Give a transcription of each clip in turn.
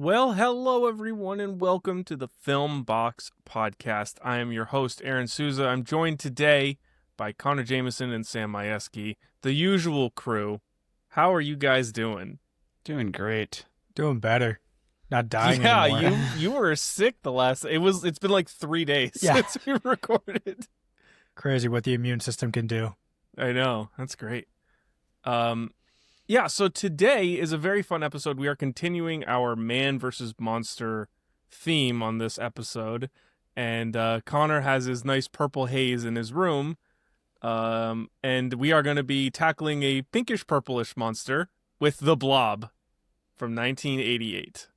Well, hello everyone, and welcome to the Film Box Podcast. I am your host, Aaron Souza. I'm joined today by Connor Jameson and Sam Majewski, the usual crew. How are you guys doing? Doing great. Doing better. Not dying Yeah, anymore. you were sick it's been like 3 days since we recorded. Crazy what the immune system can do. I know, that's great. Yeah, so today is a very fun episode. We are continuing our man versus monster theme on this episode. And Connor has his nice purple haze in his room. And we are going to be tackling a pinkish purplish monster with the Blob from 1988.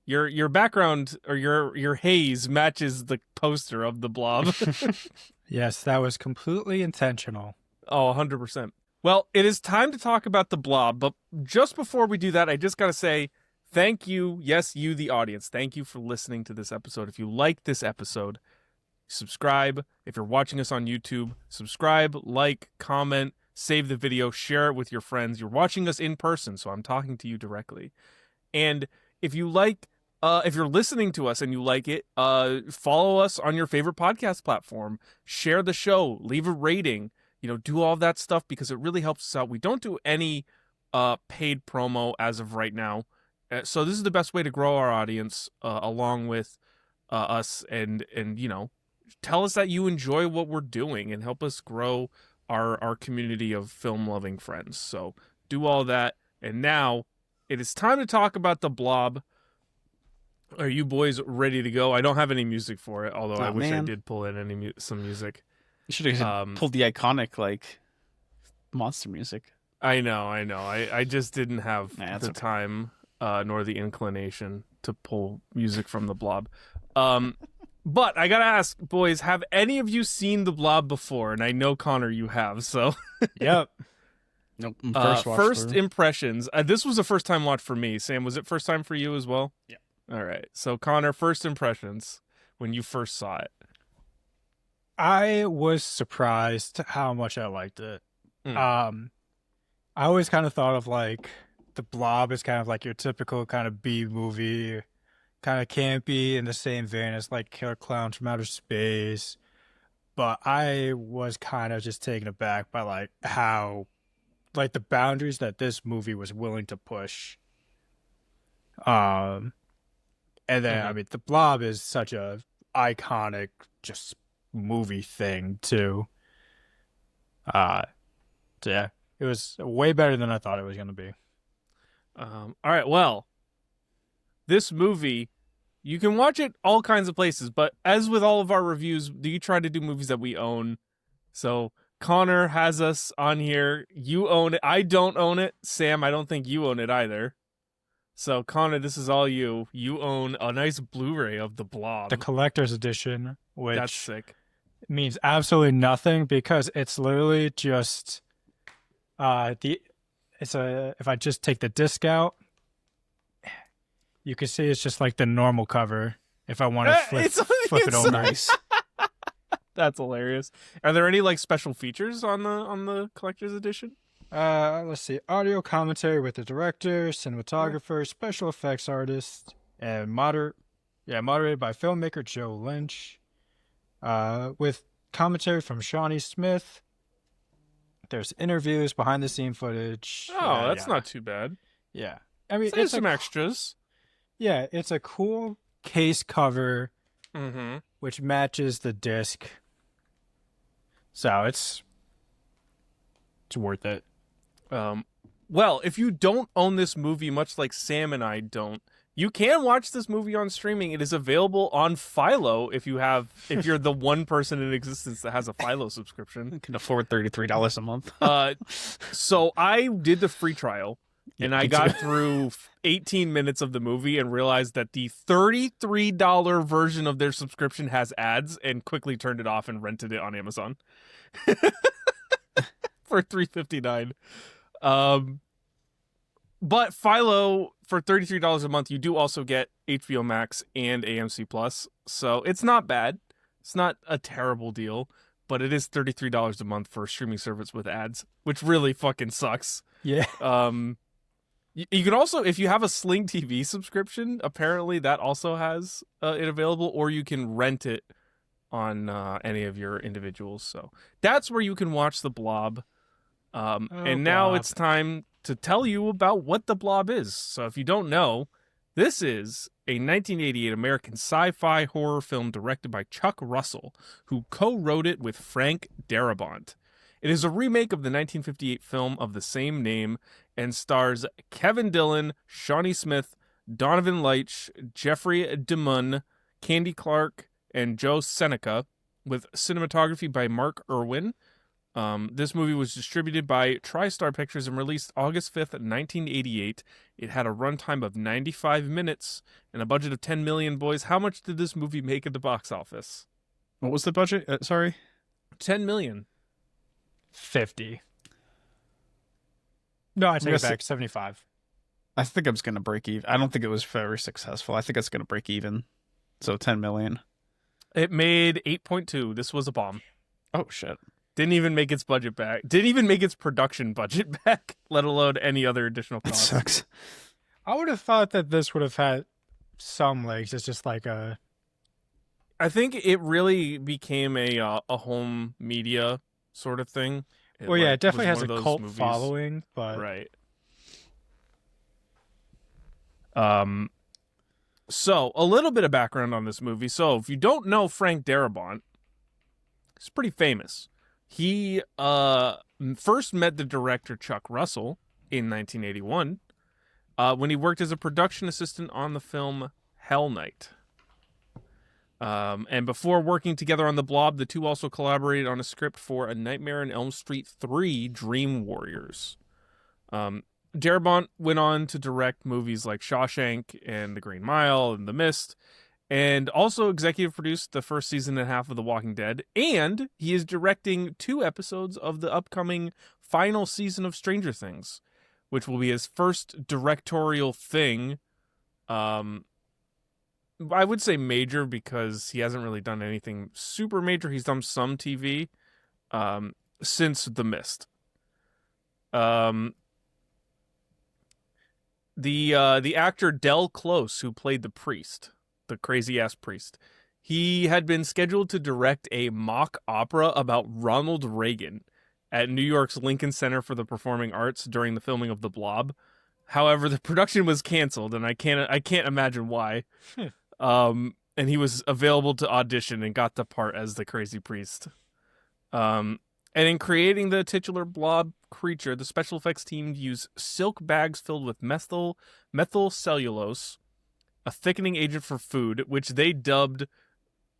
Your background or your haze matches the poster of the Blob. Yes, that was completely intentional. Oh, 100%. Well, it is time to talk about the Blob, but just before we do that, I just got to say thank you, yes, you, the audience. Thank you for listening to this episode. If you like this episode, subscribe. If you're watching us on YouTube, subscribe, like, comment, save the video, share it with your friends. You're watching us in person, so I'm talking to you directly. And if you like, if you're listening to us and you like it, follow us on your favorite podcast platform. Share the show, leave a rating. Do all that stuff because it really helps us out. We don't do any paid promo as of right now. So this is the best way to grow our audience along with us and tell us that you enjoy what we're doing and help us grow our community of film-loving friends. So do all that. And now it is time to talk about the Blob. Are you boys ready to go? I don't have any music for it, although I wish I did pull in some music. You should have pulled the iconic, monster music. I know. I just didn't have the time nor the inclination to pull music from the Blob. But I gotta ask, boys, have any of you seen the Blob before? And I know, Connor, you have, so... Yep. Nope. First impressions. This was a first-time watch for me. Sam, was it first time for you as well? Yeah. All right. So, Connor, first impressions when you first saw it. I was surprised how much I liked it. I always kind of thought of the Blob as kind of like your typical kind of B movie, kind of campy in the same vein as Killer Clowns from Outer Space. But I was kind of just taken aback by how the boundaries that this movie was willing to push. And then I mean the Blob is such a iconic just movie thing too. So yeah, it was way better than I thought it was going to be. All right, well, this movie, you can watch it all kinds of places, but as with all of our reviews, you try to do movies that we own. So Connor has us on here. You own it. I don't own it. Sam, I don't think you own it either. So Connor, this is all you. You own a nice Blu-ray of the Blob. The collector's edition, which that's sick. Means absolutely nothing because it's literally just if I just take the disc out, you can see it's just the normal cover. If I want to flip it over, nice. That's hilarious. Are there any special features on the collector's edition? Let's see. Audio commentary with the director, cinematographer, special effects artist, and moderated by filmmaker Joe Lynch. With commentary from Shawnee Smith. There's interviews, behind the scene footage. Oh, that's not too bad. Yeah. I mean, it's some extras. Yeah, it's a cool case cover, which matches the disc. So it's worth it. Well, if you don't own this movie, much like Sam and I don't, you can watch this movie on streaming. It is available on Philo if you're the one person in existence that has a Philo subscription. Can afford $33 a month. So I did the free trial, and I got through 18 minutes of the movie and realized that the $33 version of their subscription has ads, and quickly turned it off and rented it on Amazon for $3.59. But Philo, for $33 a month, you do also get HBO Max and AMC Plus. So it's not bad. It's not a terrible deal, but it is $33 a month for a streaming service with ads, which really fucking sucks. Yeah. You can also, if you have a Sling TV subscription, apparently that also has it available, or you can rent it on any of your individuals. So that's where you can watch The Blob. And now Blob. it's time to tell you about what The Blob is. So if you don't know, this is a 1988 American sci-fi horror film directed by Chuck Russell, who co-wrote it with Frank Darabont. It is a remake of the 1958 film of the same name and stars Kevin Dillon, Shawnee Smith, Donovan Leitch, Jeffrey DeMunn, Candy Clark, and Joe Seneca, with cinematography by Mark Irwin. This movie was distributed by TriStar Pictures and released August 5th, 1988. It had a runtime of 95 minutes and a budget of $10 million. Boys, how much did this movie make at the box office? What was the budget? Sorry? $10 million. 50. No, I take it Yes. back. 75. I think I'm just going to break even. I don't think it was very successful. I think it's going to break even. So 10 million. It made 8.2. This was a bomb. Oh, shit. Didn't even make its budget back. Didn't even make its production budget back, let alone any other additional That costs. sucks. I would have thought that this would have had some legs. It's just like a... I think it really became a home media sort of thing. Well, yeah, it definitely was has a one of those cult movies. following, but... Right. So a little bit of background on this movie. So if you don't know Frank Darabont, he's pretty famous. He first met the director Chuck Russell in 1981 when he worked as a production assistant on the film Hell Night. And before working together on The Blob, the two also collaborated on a script for A Nightmare on Elm Street 3: Dream Warriors. Darabont went on to direct movies like Shawshank and The Green Mile and The Mist, and also executive produced the first season and a half of The Walking Dead, and he is directing 2 episodes of the upcoming final season of Stranger Things, which will be his first directorial thing. I would say major because he hasn't really done anything super major. He's done some TV since The Mist. The actor Del Close, who played the priest, the crazy ass priest, he had been scheduled to direct a mock opera about Ronald Reagan at New York's Lincoln Center for the Performing Arts during the filming of The Blob. However, the production was canceled, and I can't imagine why. And he was available to audition and got the part as the crazy priest. And in creating the titular blob creature, the special effects team used silk bags filled with methyl cellulose, a thickening agent for food, which they dubbed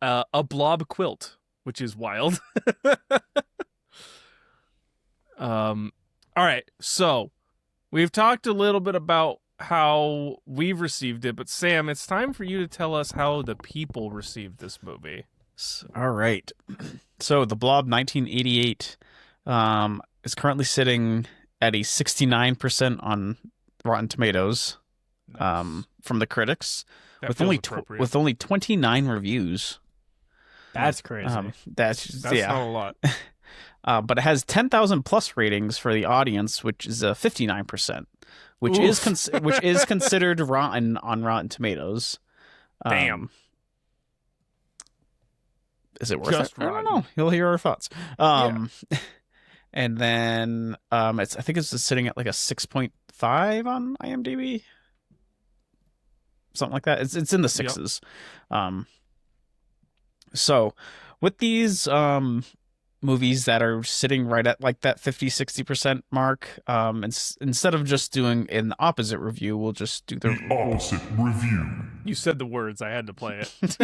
a blob quilt, which is wild. All right, so we've talked a little bit about how we've received it, but Sam, it's time for you to tell us how the people received this movie. All right. So The Blob 1988 is currently sitting at a 69% on Rotten Tomatoes from the critics, That with feels only appropriate. with only 29 reviews. That's crazy. That's That's yeah. not a lot. But it has 10,000 plus ratings for the audience, which is 59%, which is considered rotten on Rotten Tomatoes. Damn. Is it worth Just it? I don't rotten. know. You'll hear our thoughts. And then I think it's just sitting at like a 6.5 on IMDb, something like that. It's in the sixes. So with these movies that are sitting right at like that 50-60% mark, instead of just doing an opposite review, we'll just do the Opposite review. You said the words. I had to play it.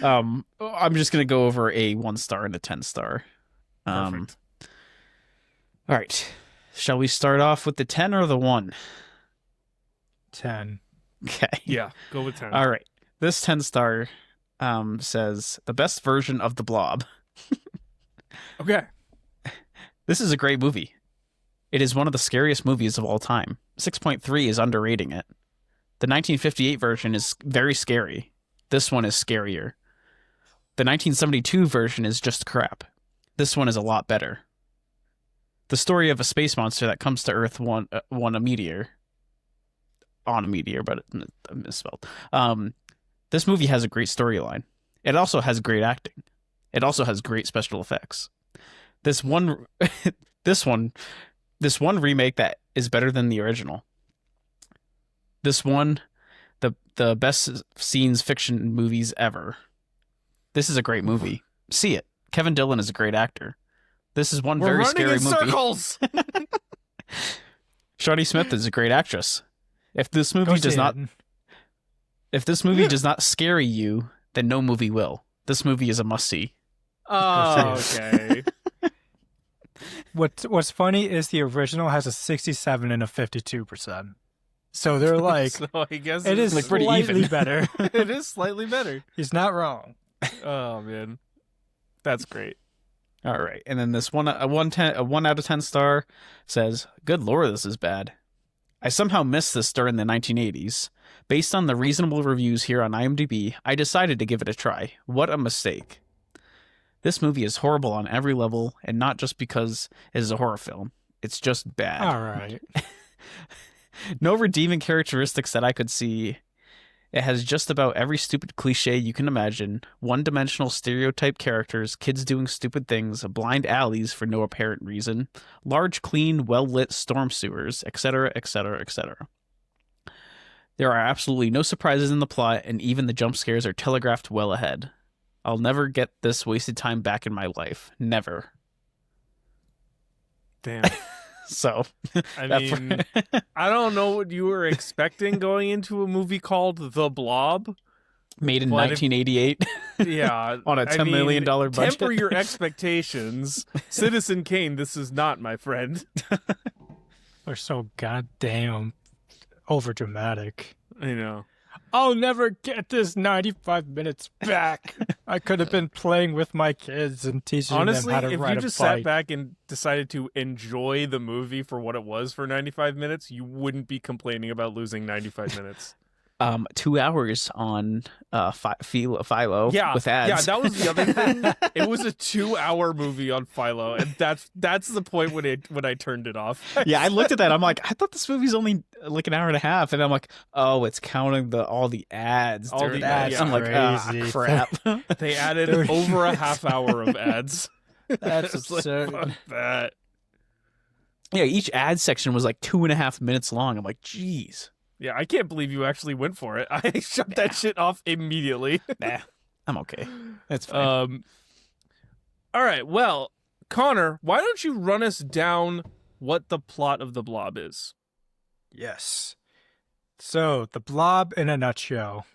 I'm just gonna go over a 1-star and a 10-star. Perfect. All right, shall we start off with the 10 or the 1? 10. Okay. Yeah, go with 10. All right. This 10-star says the best version of the Blob. Okay. This is a great movie. It is one of the scariest movies of all time. 6.3 is underrating it. The 1958 version is very scary. This one is scarier. The 1972 version is just crap. This one is a lot better. the story of a space monster that comes to Earth on a meteor, but I misspelled. This movie has a great storyline. It also has great acting. It also has great special effects. This one remake that is better than the original. This one, the best scenes fiction movies ever. This is a great movie. See it. Kevin Dillon is a great actor. This is one very scary movie. We're running in circles. Shawnee Smith is a great actress. If this movie does not scare you, then no movie will. This movie is a must-see. Oh, okay. What's funny is the original has a 67 and a 52%. So they're like, so I guess it is like pretty slightly even. better. It is slightly better. He's not wrong. Oh man, that's great. All right, and then this one a 1 out of 10 star says, "Good Lord, this is bad. I somehow missed this during the 1980s. Based on the reasonable reviews here on IMDb, I decided to give it a try. What a mistake. This movie is horrible on every level, and not just because it is a horror film. It's just bad. All right. No redeeming characteristics that I could see. It has just about every stupid cliche you can imagine, one-dimensional stereotype characters, kids doing stupid things, blind alleys for no apparent reason, large, clean, well-lit storm sewers, etc., etc., etc. There are absolutely no surprises in the plot, and even the jump scares are telegraphed well ahead. I'll never get this wasted time back in my life. Never." Damn. So, I mean, I don't know what you were expecting going into a movie called The Blob. made in But 1988 Yeah. on a $10 million budget. Temper your expectations. Citizen Kane, this is not, my friend. They're so goddamn overdramatic. I know. I'll never get this 95 minutes back. I could have been playing with my kids and teaching Honestly, them how to if ride you a just bike. sat back and decided to enjoy the movie for what it was for 95 minutes, you wouldn't be complaining about losing 95 minutes. 2 hours on Philo Yeah, with ads. yeah, that was the other thing. It was a 2-hour movie on Philo, and that's the point when I turned it off. Yeah, I looked at that. I'm like, I thought this movie's only like an hour and a half, and I'm like, oh, it's counting all the ads. All during the that. ads, I'm like, crazy. crap. They added over a half hour of ads. That's It's like, absurd. fuck that. Yeah, each ad section was like 2.5 minutes long. I'm like, geez. Yeah, I can't believe you actually went for it. I shut that shit off immediately. Nah, I'm okay. That's fine. All right. Well, Connor, why don't you run us down what the plot of The Blob is? Yes. So, the Blob in a nutshell.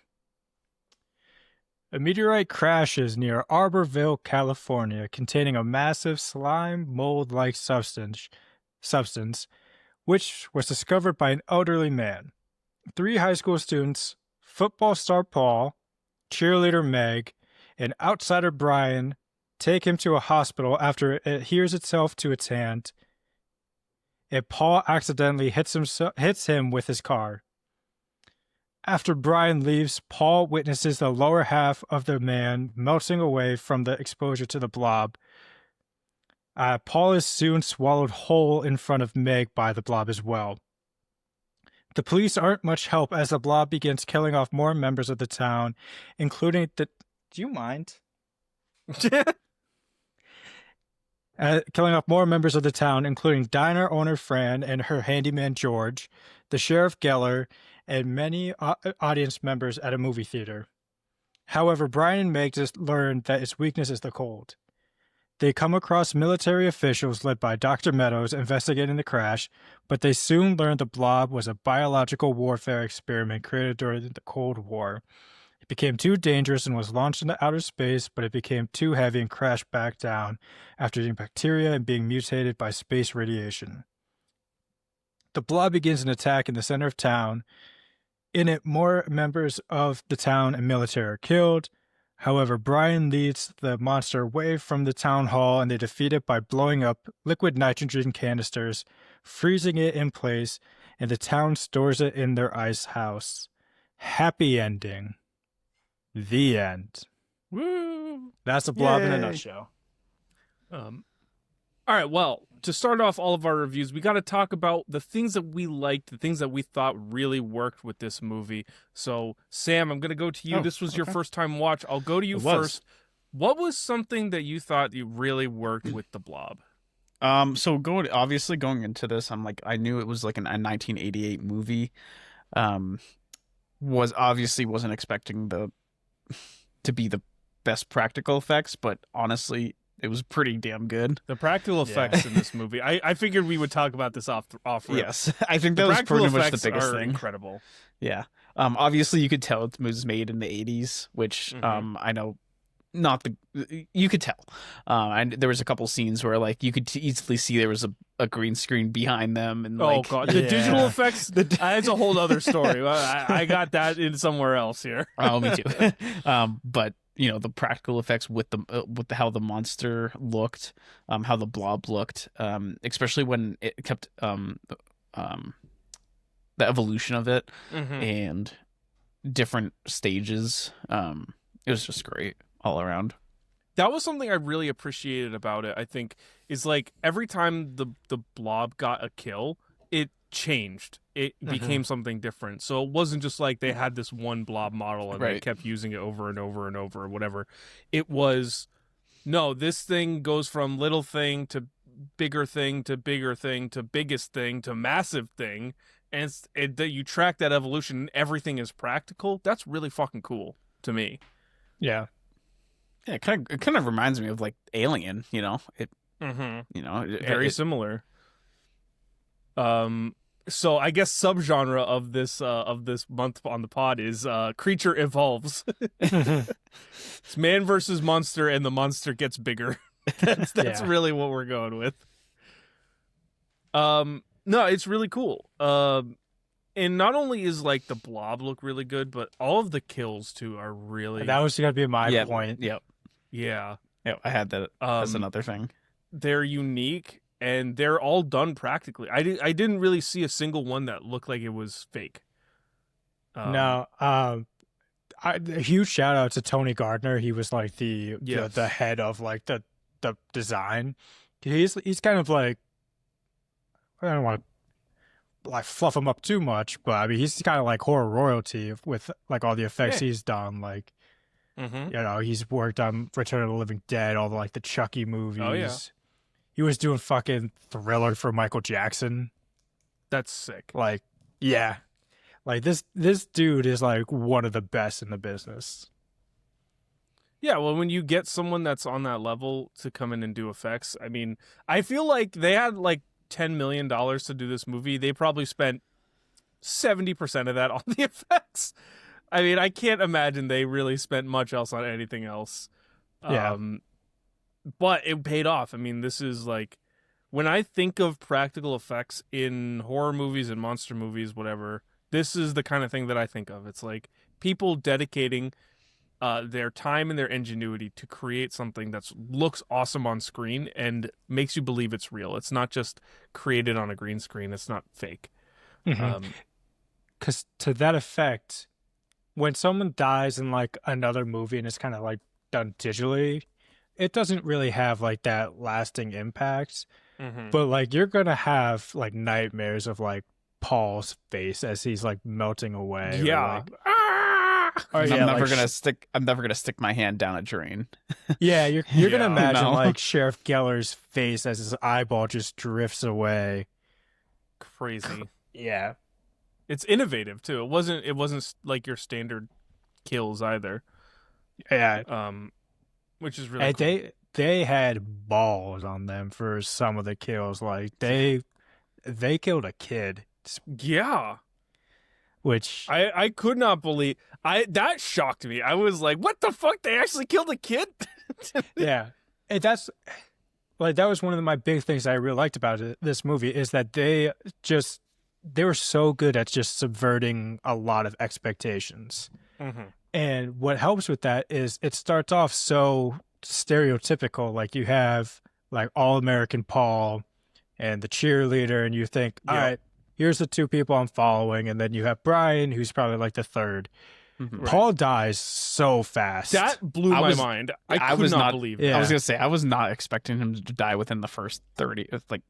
A meteorite crashes near Arborville, California, containing a massive slime mold-like substance, which was discovered by an elderly man. 3 high school students, football star Paul, cheerleader Meg, and outsider Brian, take him to a hospital after it adheres itself to its hand, and Paul accidentally hits him with his car. After Brian leaves, Paul witnesses the lower half of the man melting away from the exposure to the blob. Paul is soon swallowed whole in front of Meg by the blob as well. The police aren't much help as the blob begins killing off more members of the town, including the... Do you mind? Killing off more members of the town, including diner owner Fran and her handyman George, the sheriff Geller, and many audience members at a movie theater. However, Brian and Meg just learn that its weakness is the cold. They come across military officials led by Dr. Meadows investigating the crash, but they soon learn the blob was a biological warfare experiment created during the Cold War. It became too dangerous and was launched into outer space, but it became too heavy and crashed back down after eating bacteria and being mutated by space radiation. The blob begins an attack in the center of town. In it, more members of the town and military are killed. However, Brian leads the monster away from the town hall and they defeat it by blowing up liquid nitrogen canisters, freezing it in place, and the town stores it in their ice house. Happy ending. The end. Woo! That's the Blob in a Yay. nutshell. All right, well, to start off all of our reviews, we got to talk about the things that we liked, the things that we thought really worked with this movie. So, Sam, I'm going to go to you. This was your first time watch. I'll go to you first. What was something that you thought you really worked with the Blob? So going into this, I knew it was like a 1988 movie. Wasn't expecting to be the best practical effects, but honestly, it was pretty damn good. The practical effects in this movie. I figured we would talk about this off rip. Yes, I think that was pretty much the biggest thing. Incredible. Yeah. Obviously, you could tell it was made in the 80s, which I know. You could tell, and there was a couple scenes where like you could easily see there was a green screen behind them, and oh god, the digital effects. That's a whole other story. I got that in somewhere else here. Oh, me too. But the practical effects with how the monster looked, how the blob looked, especially when it kept the evolution of it and different stages. It was just great all around. That was something I really appreciated about it, I think, is like every time the blob got a kill, it changed. It became something different. So it wasn't just like they had this one blob model and they kept using it over and over and over or whatever. It was, no, this thing goes from little thing to bigger thing to bigger thing to biggest thing to massive thing. And that you track that evolution and everything is practical. That's really fucking cool to me. Yeah. Yeah, it kind of reminds me of like Alien, Very similar. So I guess subgenre of this month on the pod is creature evolves. It's man versus monster, and the monster gets bigger. That's really what we're going with. No, it's really cool. And not only is like the blob look really good, but all of the kills too are really. That was gonna be my point. Yep. Yeah. Yeah, I had that as another thing. They're unique and they're all done practically. I didn't really see a single one that looked like it was fake. A huge shout out to Tony Gardner. He was like the head of like the design. He's kind of like, I don't want to like fluff him up too much, but I mean he's kind of like horror royalty with like all the effects he's done. Like, he's worked on Return of the Living Dead, all the like the Chucky movies. Oh yeah, he was doing fucking Thriller for Michael Jackson. That's sick. Like, yeah, like this dude is like one of the best in the business. Yeah, well, when you get someone that's on that level to come in and do effects, I mean, I feel like they had like $10 million to do this movie. They probably spent 70% of that on the effects. I mean, I can't imagine they really spent much else on anything else. Yeah. But it paid off. I mean, this is like, when I think of practical effects in horror movies and monster movies, whatever, this is the kind of thing that I think of. It's like people dedicating their time and their ingenuity to create something that looks awesome on screen and makes you believe it's real. It's not just created on a green screen. It's not fake. Because to that effect, when someone dies in like another movie and it's kind of like done digitally, it doesn't really have like that lasting impact. But like you're gonna have like nightmares of like Paul's face as he's like melting away. Yeah. I'm never gonna stick my hand down a drain. Yeah, you're gonna imagine like Sheriff Geller's face as his eyeball just drifts away. Crazy. Yeah. It's innovative too. It wasn't like your standard kills either. Yeah. Which is really cool. They had balls on them for some of the kills. Like they killed a kid. Yeah. Which I could not believe. That shocked me. I was like, what the fuck? They actually killed a kid? Yeah. And that was one of my big things I really liked about this movie is that they were so good at just subverting a lot of expectations. And what helps with that is it starts off so stereotypical. Like you have like All American Paul and the cheerleader, and you think, all right, here's the two people I'm following. And then you have Brian, who's probably like the third. Mhm. Paul dies so fast. That blew I my was- mind. I I could was not not- believe Yeah. that. I was gonna say I was not expecting him to die within the first 30. Like,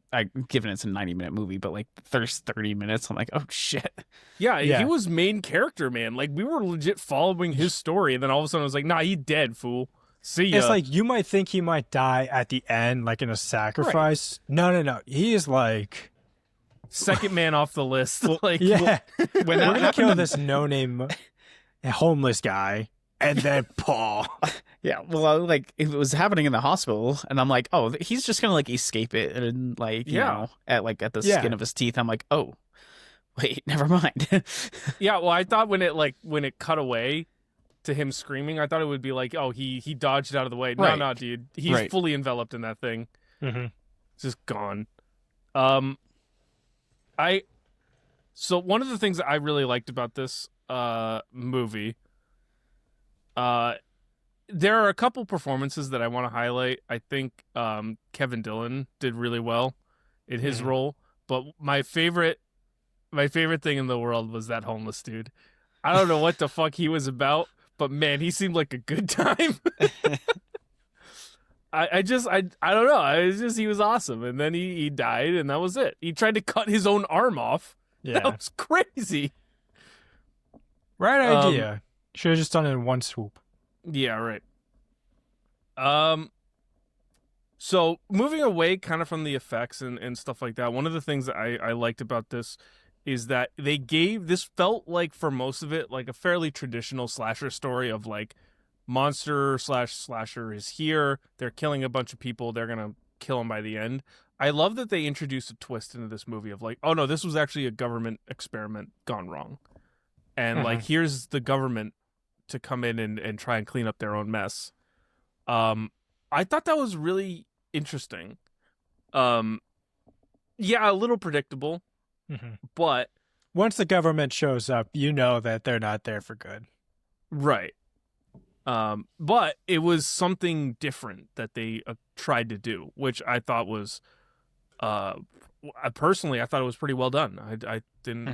given it's a 90-minute movie, but like the first 30 minutes, I'm like, oh shit. Yeah, Yeah. he was main character, man. Like, we were legit following his story, and then all of a sudden I was like, nah, he dead, fool. See ya. It's like you might think he might die at the end, like in a sacrifice. No. He is like, second man off the list. Like, yeah, When we're that gonna happened, kill this no-name homeless guy, and then Paul. yeah, well, like it was happening in the hospital, and I'm like, oh, he's just gonna like escape it, and like, you Yeah. know, at the Yeah. skin of his teeth. I'm like, oh, wait, never mind. yeah, well, I thought when it cut away to him screaming, I thought it would be like, oh, he dodged out of the way. Right. No, dude. He's Right. fully enveloped in that thing. Mm-hmm. It's just gone. So one of the things that I really liked about this movie, there are a couple performances that I want to highlight. I think Kevin Dillon did really well in his Mhm. role, but my favorite thing in the world was that homeless dude. I don't know what the fuck he was about, but man, he seemed like a good time. I don't know. He was awesome, and then he died, and that was it. He tried to cut his own arm off. Yeah, That was crazy. right idea. Should have just done it in one swoop. Yeah, right. So moving away kind of from the effects and stuff like that, one of the things that I liked about this is that this felt like, for most of it, like a fairly traditional slasher story of like monster/slasher is here, they're killing a bunch of people, they're gonna kill them by the end. I love that they introduced a twist into this movie of like, oh no, this was actually a government experiment gone wrong. And like, here's the government to come in and try and clean up their own mess. I thought that was really interesting. Yeah, a little predictable, but Once the government shows up, you know that they're not there for good. right. But it was something different that they tried to do, which I thought was, personally, I thought it was pretty well done. I didn't,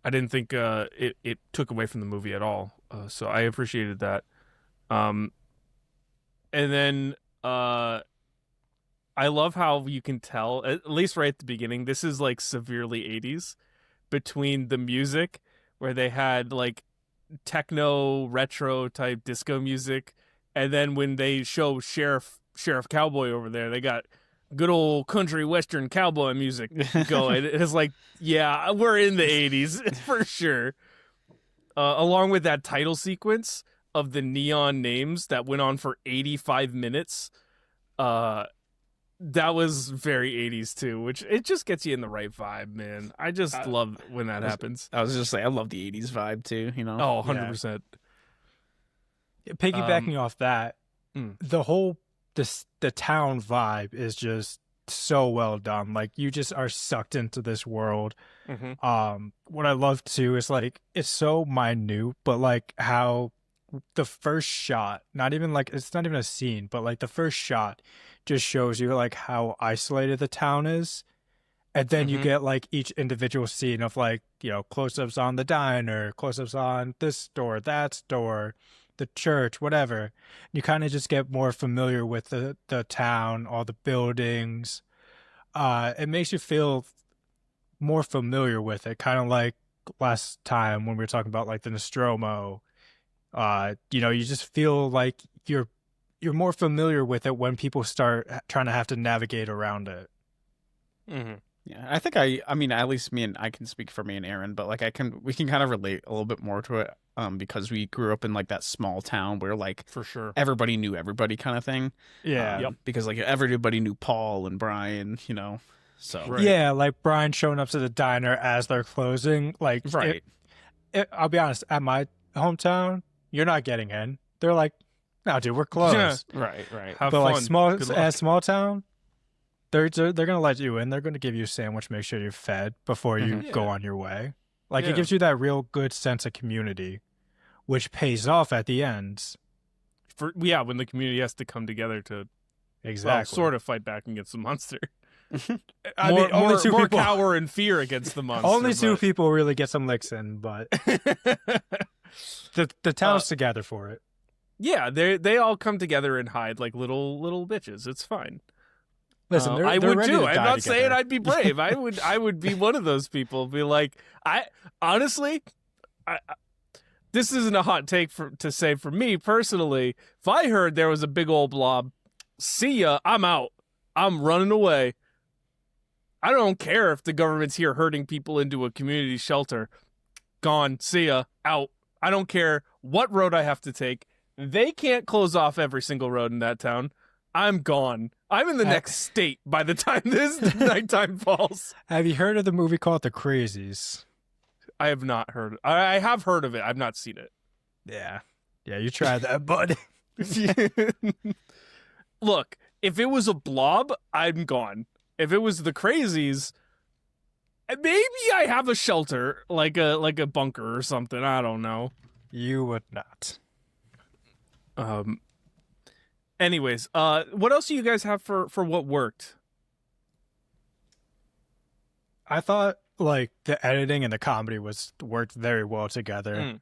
I didn't think it took away from the movie at all. So I appreciated that. And then I love how you can tell, at least right at the beginning, this is like severely 80s, between the music where they had like techno retro type disco music, and then when they show Sheriff Cowboy over there, they got good old country western cowboy music going. It's like, yeah, we're in the 80s for sure. Along with that title sequence of the neon names that went on for 85 minutes. That was very 80s too, which it just gets you in the right vibe, man. I just love when that happens. I was just saying, I love the 80s vibe too, you know? Oh, 100%. Piggybacking off that, the town vibe is just so well done. Like, you just are sucked into this world. What I love too is like, it's so minute, but like how the first shot, it's not even a scene, but like the first shot just shows you like how isolated the town is. And then you get like each individual scene of like, you know, close-ups on the diner, close-ups on this store, that store, the church, whatever. You kind of just get more familiar with the town, all the buildings. It makes you feel more familiar with it, kind of like last time when we were talking about like the Nostromo. You know, you just feel like you're more familiar with it when people start trying to have to navigate around it. Yeah, I think I mean, at least I can speak for me and Aaron, but like we can kind of relate a little bit more to it, because we grew up in like that small town where like For sure. everybody knew everybody kind of thing. Yeah. Because like everybody knew Paul and Brian, you know. So Right. Yeah, like Brian showing up to the diner as they're closing. Like, right. I'll be honest, at my hometown, you're not getting in. They're like, no, dude, we're closed. Right. Have But fun. like Good luck. at small town, they're gonna let you in. They're gonna give you a sandwich, make sure you're fed before you Yeah. go on your way. Like, Yeah. it gives you that real good sense of community, which pays off at the end. When the community has to come together to Exactly. sort of fight back against the monster. I mean, only two more people. cower in fear against the monster. Only two but- people really get some licks in, but The town's together for it. Yeah, they all come together and hide like little bitches. It's fine. Listen, I they're would ready too. to I'm die not together. saying I'd be brave. I would be one of those people. Be like, honestly, this isn't a hot take to say for me personally. If I heard there was a big old blob, see ya, I'm out. I'm running away. I don't care if the government's here herding people into a community shelter. Gone. See ya. Out. I don't care what road I have to take. They can't close off every single road in that town. I'm gone. I'm in the next state by the time this nighttime falls. Have you heard of the movie called The Crazies? I have not heard. I have heard of it. I've not seen it. Yeah. Yeah, you tried that, bud. Look, if it was a blob, I'm gone. If it was the Crazies, maybe I have a shelter, like a bunker or something. I don't know. You would not. Anyways, what else do you guys have for what worked? I thought like the editing and the comedy worked very well together.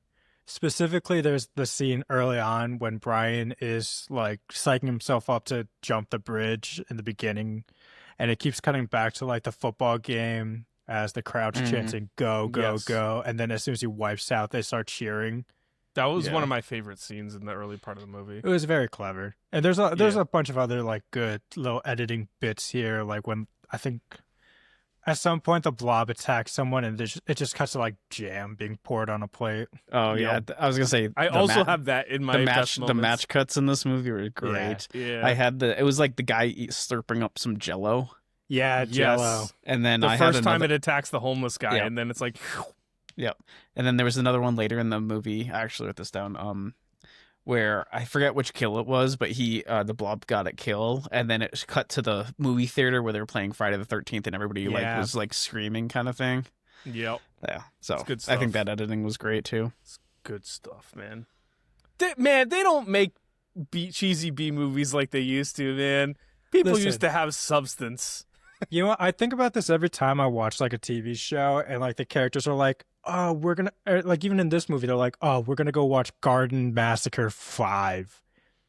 Specifically, there's the scene early on when Brian is like psyching himself up to jump the bridge in the beginning, and it keeps cutting back to like the football game as the crowd's chanting "Go, go, Yes. go," and then as soon as he wipes out, they start cheering. That was Yeah. one of my favorite scenes in the early part of the movie. It was very clever, and there's a bunch of other like good little editing bits here, like when I think at some point the blob attacks someone and it just cuts to like jam being poured on a plate. Oh yeah, I was gonna say. I also have that in my best the moments. match cuts in this movie were great. Yeah. I had it was like the guy slurping up some Jello, Yeah, Yes. Jello. and then The I first had time another, it attacks the homeless guy, Yeah. and then it's like, and then there was another one later in the movie. I actually wrote this down. Where I forget which kill it was, but the blob got a kill, and then it cut to the movie theater where they were playing Friday the 13th, and everybody like Yeah. was like screaming, kind of thing. yep, Yeah, so It's good I stuff. think that editing was great too. good stuff, man. They don't make cheesy B movies like they used to, man. People Listen. used to have substance. You know what? I think about this every time I watch like a TV show, and like the characters are like, "Oh, we're gonna," like even in this movie, they're like, "Oh, we're gonna go watch Garden Massacre 5."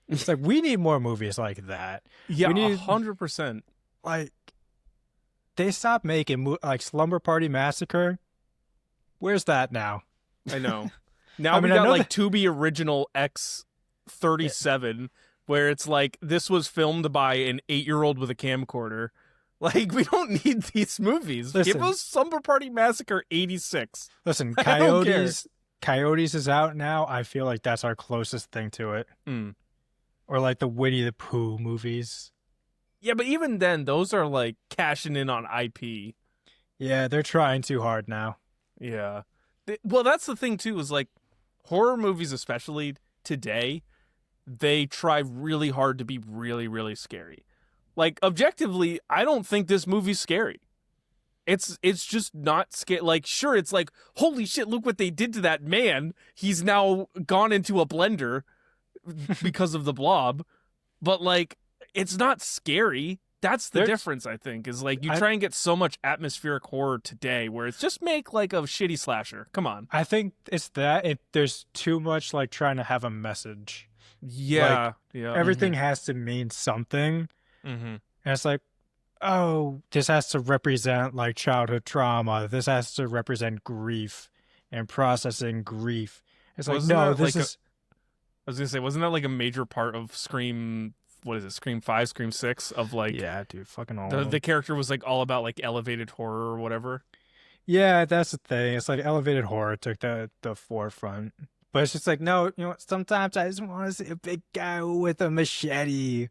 It's like we need more movies like that. Yeah, We need- 100%. Like they stopped making like Slumber Party Massacre. Where's that now? I know. Now I mean, we I got know like Tubi Original X37, where it's like this was filmed by an 8-year-old with a camcorder. Like, we don't need these movies. Give Listen. us Slumber Party Massacre 86. Listen, I don't care. Coyotes is out now. I feel like that's our closest thing to it. Or like the Winnie the Pooh movies. Yeah, but even then, those are like cashing in on IP. Yeah, they're trying too hard now. Yeah. Well, that's the thing, too, is like horror movies, especially today, they try really hard to be really, really scary. Like, objectively, I don't think this movie's scary. It's just not scary. Like, sure, it's like, holy shit, look what they did to that man. He's now gone into a blender because of the blob. But, like, it's not scary. That's the difference, I think, is like you try and get so much atmospheric horror today where it's just make like a shitty slasher. Come on. I think it's that there's too much like trying to have a message. Yeah. Yeah. Everything has to mean something. Mm-hmm. And it's like, oh, this has to represent like childhood trauma. This has to represent grief and processing grief. It's like, Wasn't no, that this like is. I was gonna say, wasn't that like a major part of Scream? What is it? Scream 5, Scream 6? Of like, Yeah, dude, fucking all. the character was like all about like elevated horror or whatever. Yeah, that's the thing. It's like elevated horror took the forefront. But it's just like, no, you know what? Sometimes I just want to see a big guy with a machete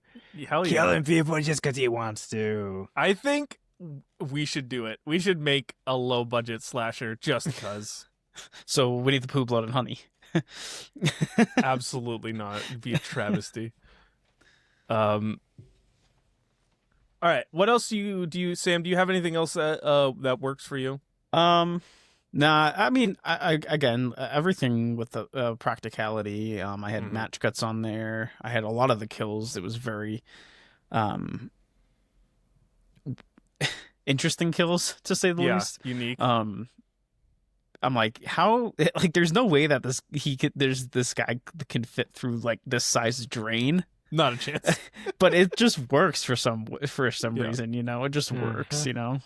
Hell yeah. killing people just because he wants to. I think we should do it. We should make a low budget slasher just because. So Winnie the Pooh, Blood and Honey. Absolutely not. It'd be a travesty. All right. What else do you Sam? Do you have anything else that works for you? Nah, I mean, I again, everything with the practicality. I had match cuts on there. I had a lot of the kills. It was very, interesting kills to say the least. Unique. I'm like, how? Like, there's no way that there's this guy that can fit through like this size drain. Not a chance. But it just works for some Yeah. reason, you know. It just works, you know.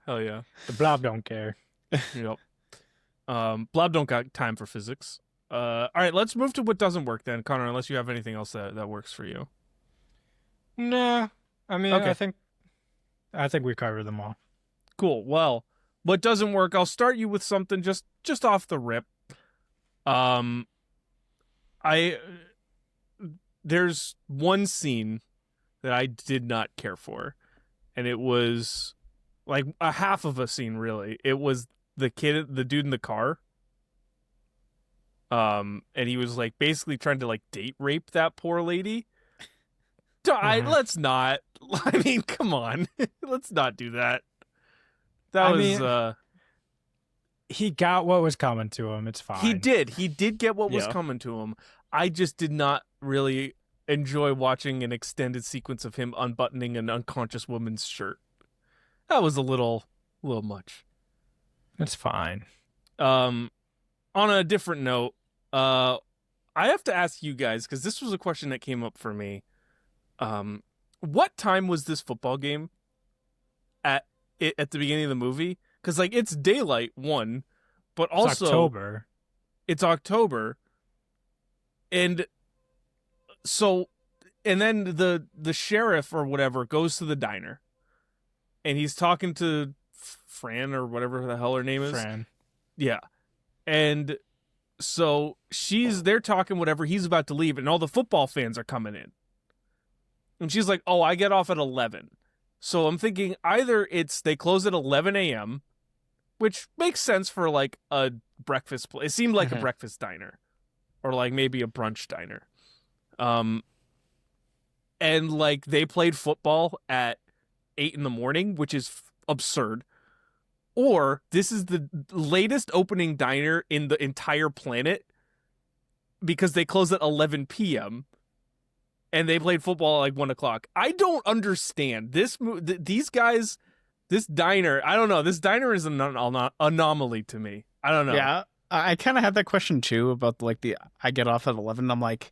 Hell yeah. The Blob don't care. Yep. Blob don't got time for physics. All right, let's move to what doesn't work then, Connor. Unless you have anything else that works for you. Nah, I mean, Okay. I think we covered them all. Cool. Well, what doesn't work? I'll start you with something just off the rip. There's one scene that I did not care for, and it was like a half of a scene. Really, it was the dude in the car. And he was like basically trying to like date rape that poor lady. Let's not. I mean, come on, let's not do that. He got what was coming to him. It's fine. He did get what was Yeah. coming to him. I just did not really enjoy watching an extended sequence of him unbuttoning an unconscious woman's shirt. That was a little much. It's fine. On a different note, I have to ask you guys, because this was a question that came up for me. What time was this football game at the beginning of the movie? Because like it's daylight, one, but It's also October. it's October. And so, and then the sheriff or whatever goes to the diner, and he's talking to Fran or whatever the hell her name is. Fran. Yeah. And so they're talking whatever, he's about to leave, and all the football fans are coming in. And she's like, oh, I get off at 11. So I'm thinking either they close at 11 a.m., which makes sense for like a breakfast place. It seemed like a breakfast diner, or like maybe a brunch diner. And like they played football at 8 in the morning, which is absurd. Or this is the latest opening diner in the entire planet because they close at 11 p.m. and they played football at like 1 o'clock. I don't understand these guys. This diner, I don't know. This diner is an anomaly to me. I don't know. Yeah, I kind of had that question too about like I get off at 11. I'm like,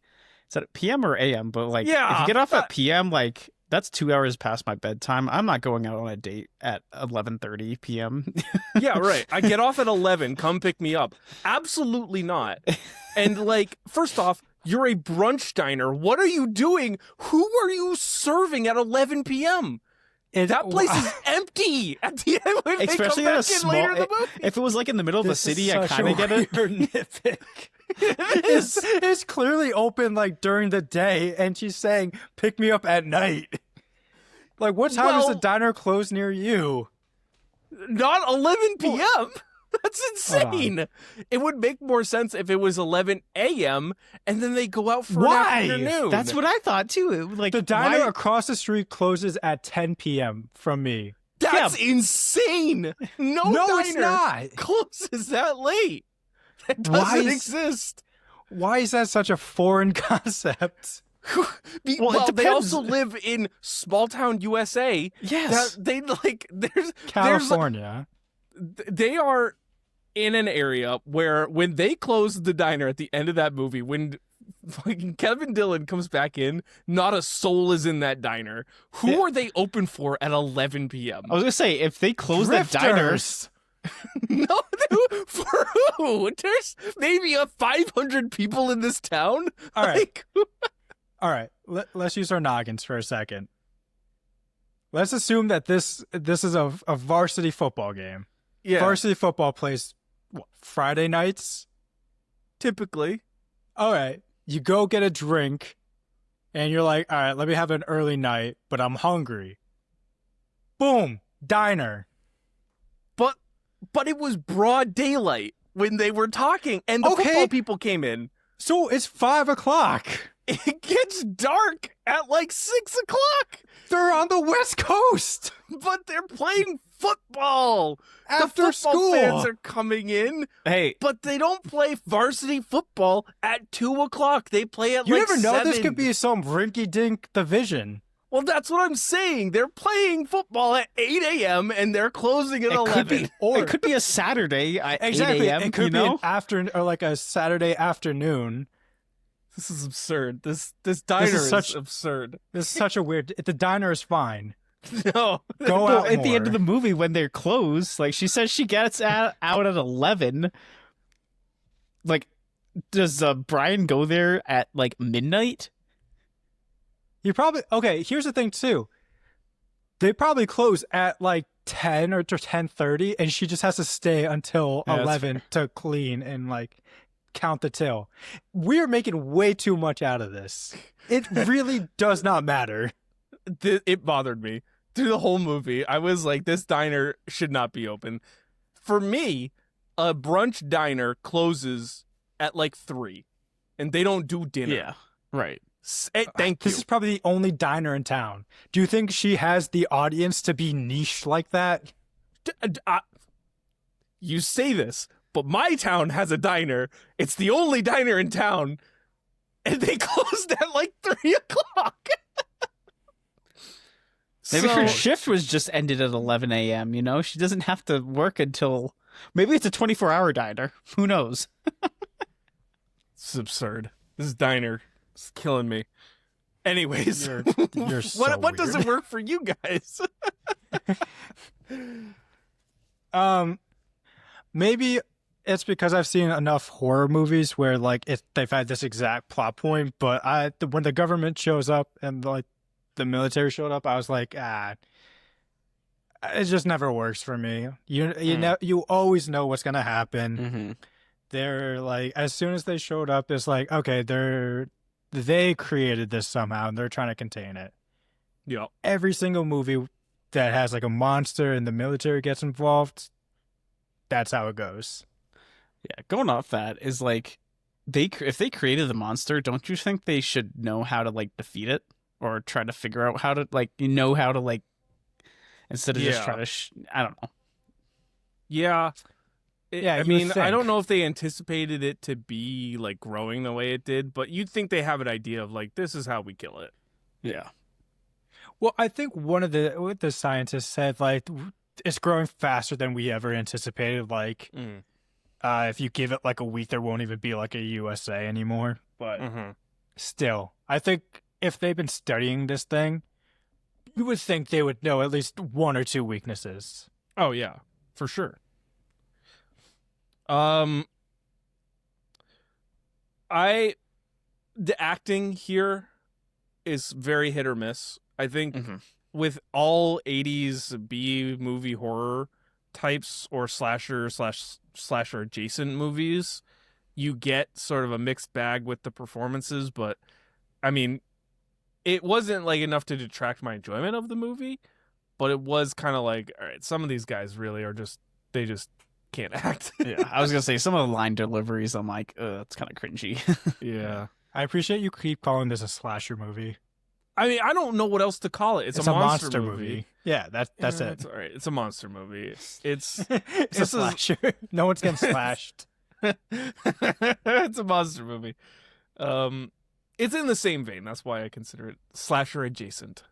is that PM or AM? But like, Yeah, if you get off at PM, like that's 2 hours past my bedtime. I'm not going out on a date at 11:30 p.m. Yeah, right. I get off at 11. Come pick me up. Absolutely not. And like, first off, you're a brunch diner. What are you doing? Who are you serving at 11 p.m.? That place is empty at the end when Especially they come in a back in small. later in the movie. If it was like in the middle of a This is city, I such kind a of get it. weird nitpick. It's clearly open like during the day, and she's saying, "Pick me up at night." Like, what time does the Well- diner close near you? Not 11 p.m. That's Hold on. insane. It would make more sense if it was 11 a.m. and then they go out for Why? an afternoon. That's what I thought too. Like The diner why- across the street closes at 10 p.m. from me. That's insane. No, No, it's diner not. closes that late. That Why doesn't is- exist. Why is that such a foreign concept? Well, it Well, they depends. also live in small town USA. Yes. That they like there's California. they are in an area where when they close the diner at the end of that movie, when fucking Kevin Dillon comes back in, not a soul is in that diner. Who are they open for at 11 p.m.? I was gonna say if they close that diner, Drifters. No, for who? There's maybe 500 people in this town. All right. Like, All right, let's use our noggins for a second. Let's assume that this is a varsity football game. yeah, Varsity football plays Friday nights. typically. All right, you go get a drink, and you're like, all right, let me have an early night, but I'm hungry. Boom, diner. But it was broad daylight when they were talking, and the Okay. football people came in. So it's 5 o'clock. It gets dark at like 6 o'clock, They're on the West Coast but they're playing football. after The football school. fans are coming in, hey, but they don't play varsity football at 2 o'clock. They play at You like never know. 7. This could be some rinky-dink division. Well, that's what I'm saying. They're playing football at 8 a.m. and they're closing at 11. It could be a Saturday at Exactly. 8 a.m. It could be know? an afternoon or like a Saturday afternoon. This is absurd. This diner is absurd. This is such a weird. The diner is fine. No. Go Well, out at the end more. of the movie when they're closed, like she says she gets out at 11. Like, does Brian go there at like midnight? You probably okay. Here's the thing too. They probably close at like 10 or 10:30, and she just has to stay until Yeah, that's 11 to clean and like count the till. We're making way too much out of this. It really does not matter. It bothered me through the whole movie. I was like, this diner should not be open. For me, a brunch diner closes at like 3, and they don't do dinner. Yeah, right. Thank you. This is probably the only diner in town. Do you think she has the audience to be niche like that? You say this, but my town has a diner. It's the only diner in town, and they closed at like 3 o'clock. Maybe her shift was just ended at 11 a.m., you know? She doesn't have to work until... Maybe it's a 24-hour diner. Who knows? It's absurd. This diner is killing me. Anyways, You're so what doesn't work for you guys? Maybe it's because I've seen enough horror movies where like they've had this exact plot point, but when the government shows up and like the military showed up, I was like, it just never works for me. You always know what's gonna happen. Mm-hmm. They're like, as soon as they showed up, it's like, okay, they created this somehow and they're trying to contain it. Yeah. Every single movie that has like a monster and the military gets involved, that's how it goes. Yeah, going off that is like, if they created the monster, don't you think they should know how to like defeat it or try to figure out how to like how to like instead of just try to I don't know. Yeah. Yeah, I you would mean, I think. don't know if they anticipated it to be like growing the way it did, but you'd think they have an idea of like, this is how we kill it. Yeah. Well, I think what the scientists said, like, it's growing faster than we ever anticipated. Like, if you give it like a week, there won't even be like a USA anymore. But still, I think if they've been studying this thing, you would think they would know at least 1 or 2 weaknesses. Oh yeah, for sure. The acting here is very hit or miss. I think with all 80s B movie horror types or slasher adjacent movies, you get sort of a mixed bag with the performances, but I mean, it wasn't like enough to detract my enjoyment of the movie, but it was kind of like, all right, some of these guys really are they just can't act. Yeah, I was gonna say some of the line deliveries, I'm like, it's kind of cringy. Yeah. I appreciate you keep calling this a slasher movie. I mean, I don't know what else to call it. It's a monster movie. Yeah, that's it. It's all right. It's a monster movie. It's It's a slasher. No one's getting slashed. it's a monster movie. It's in the same vein. That's why I consider it slasher adjacent.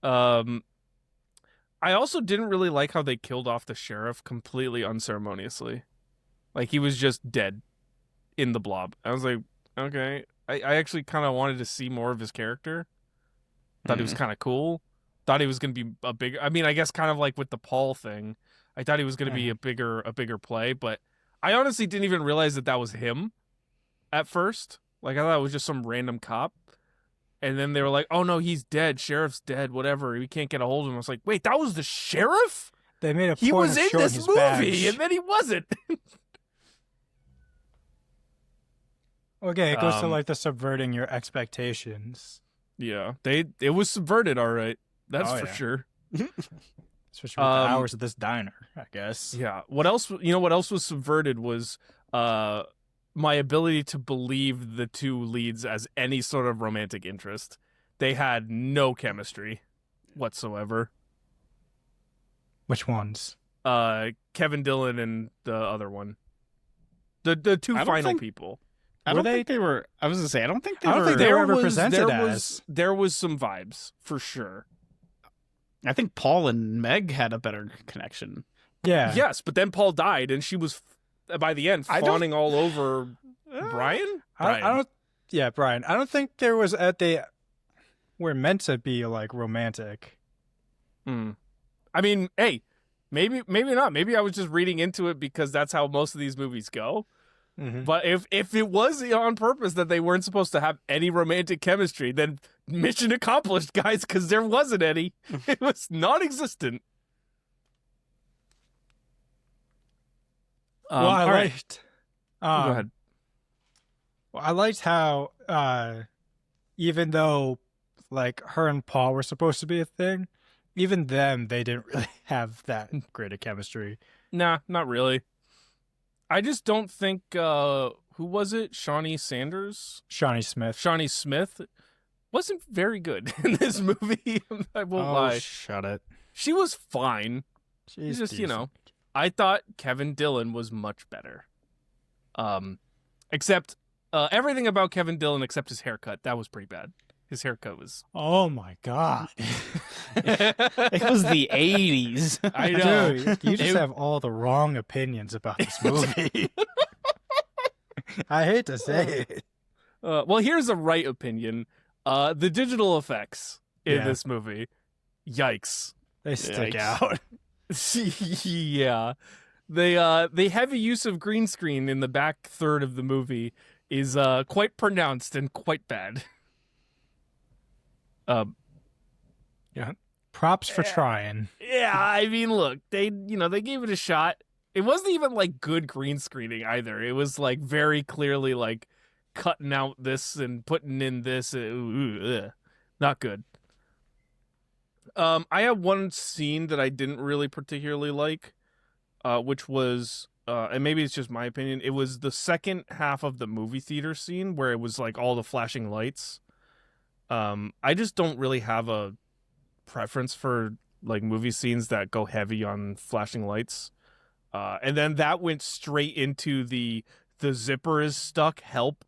I also didn't really like how they killed off the sheriff completely unceremoniously. Like, he was just dead in the Blob. I was like, okay. I actually kind of wanted to see more of his character. Thought he was kind of cool. Thought he was going to be a bigger... I mean, I guess kind of like with the Paul thing. I thought he was going to be a bigger play, but I honestly didn't even realize that was him at first. Like, I thought it was just some random cop. And then they were like, oh no, he's dead. Sheriff's dead. Whatever. We can't get a hold of him. I was like, wait, that was the sheriff? They made a point He was of in showing this his movie, badge. and then he wasn't. Okay, it goes to like the subverting your expectations. Yeah, it was subverted, all right. That's for yeah. sure. Especially with the hours of this diner, I guess. Yeah. What else? You know what else was subverted was my ability to believe the two leads as any sort of romantic interest. They had no chemistry whatsoever. Which ones? Kevin Dillon and the other one. The two final people. I don't think they were. I was gonna say I don't think they I don't were. think they were ever presented as. There was some vibes for sure. I think Paul and Meg had a better connection. Yeah. Yes, but then Paul died, and she was by the end fawning all over Brian. I don't. Yeah, Brian. I don't think there was they were meant to be like romantic. I mean, hey, maybe not. Maybe I was just reading into it because that's how most of these movies go. Mm-hmm. But if it was on purpose that they weren't supposed to have any romantic chemistry, then mission accomplished, guys, because there wasn't any. It was non-existent. Well, I right. liked. Go ahead. Well, I liked how, even though, like, her and Paul were supposed to be a thing, even them, they didn't really have that great a chemistry. Nah, not really. I just don't think, who was it? Shawnee Sanders? Shawnee Smith. Shawnee Smith wasn't very good in this movie. I won't lie. Shut it. She was fine. She's Just, decent. I thought Kevin Dillon was much better. Except, everything about Kevin Dillon except his haircut. That was pretty bad. His haircut was... Oh my god. It was the 80s. I know. Dude, you just have all the wrong opinions about this movie. I hate to say it. Well, here's a right opinion. The digital effects in Yeah. this movie, yikes. They stick Yikes. out. Yeah. The heavy use of green screen in the back third of the movie is quite pronounced and quite bad. Yeah. Props for trying. Yeah, I mean, look, they gave it a shot. It wasn't even like good green screening either. It was like very clearly like cutting out this and putting in this. Not good. I have one scene that I didn't really particularly like, which was, and maybe it's just my opinion, it was the second half of the movie theater scene where it was like all the flashing lights. I just don't really have a preference for like movie scenes that go heavy on flashing lights. And then that went straight into the zipper is stuck, help,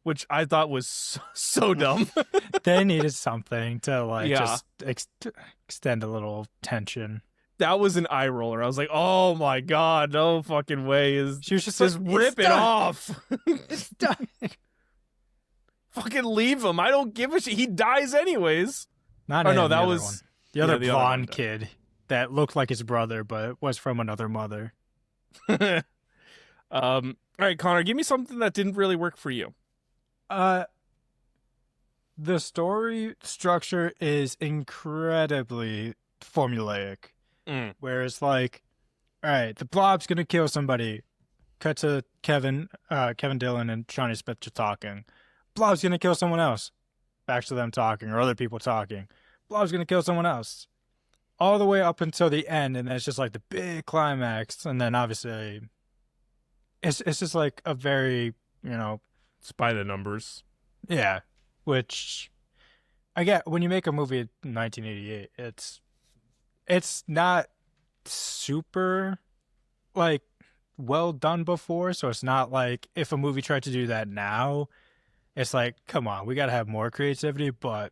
which I thought was so dumb. They needed something to like Yeah. just extend a little tension. That was an eye roller. I was like, oh my God, no fucking way. She was just Just like, rip "It's it done. off. It's done." Fucking leave him. I don't give a shit. He dies anyways. Not Oh, him, no, the that other was- one. The other the other one blonde died. kid that looked like his brother, but was from another mother. All right, Connor, give me something that didn't really work for you. The story structure is incredibly formulaic. Whereas, like, all right, the Blob's gonna kill somebody. Cut to Kevin Dillon and Shawnee Smith just talking. Blob's gonna kill someone else. Back to them talking, or other people talking. Blob's gonna kill someone else. All the way up until the end, and then it's just like the big climax, and then obviously, it's just like a very, It's by the numbers. yeah, which I get when you make a movie in 1988, it's not super like well done before, so it's not like if a movie tried to do that now, it's like, come on, we got to have more creativity, but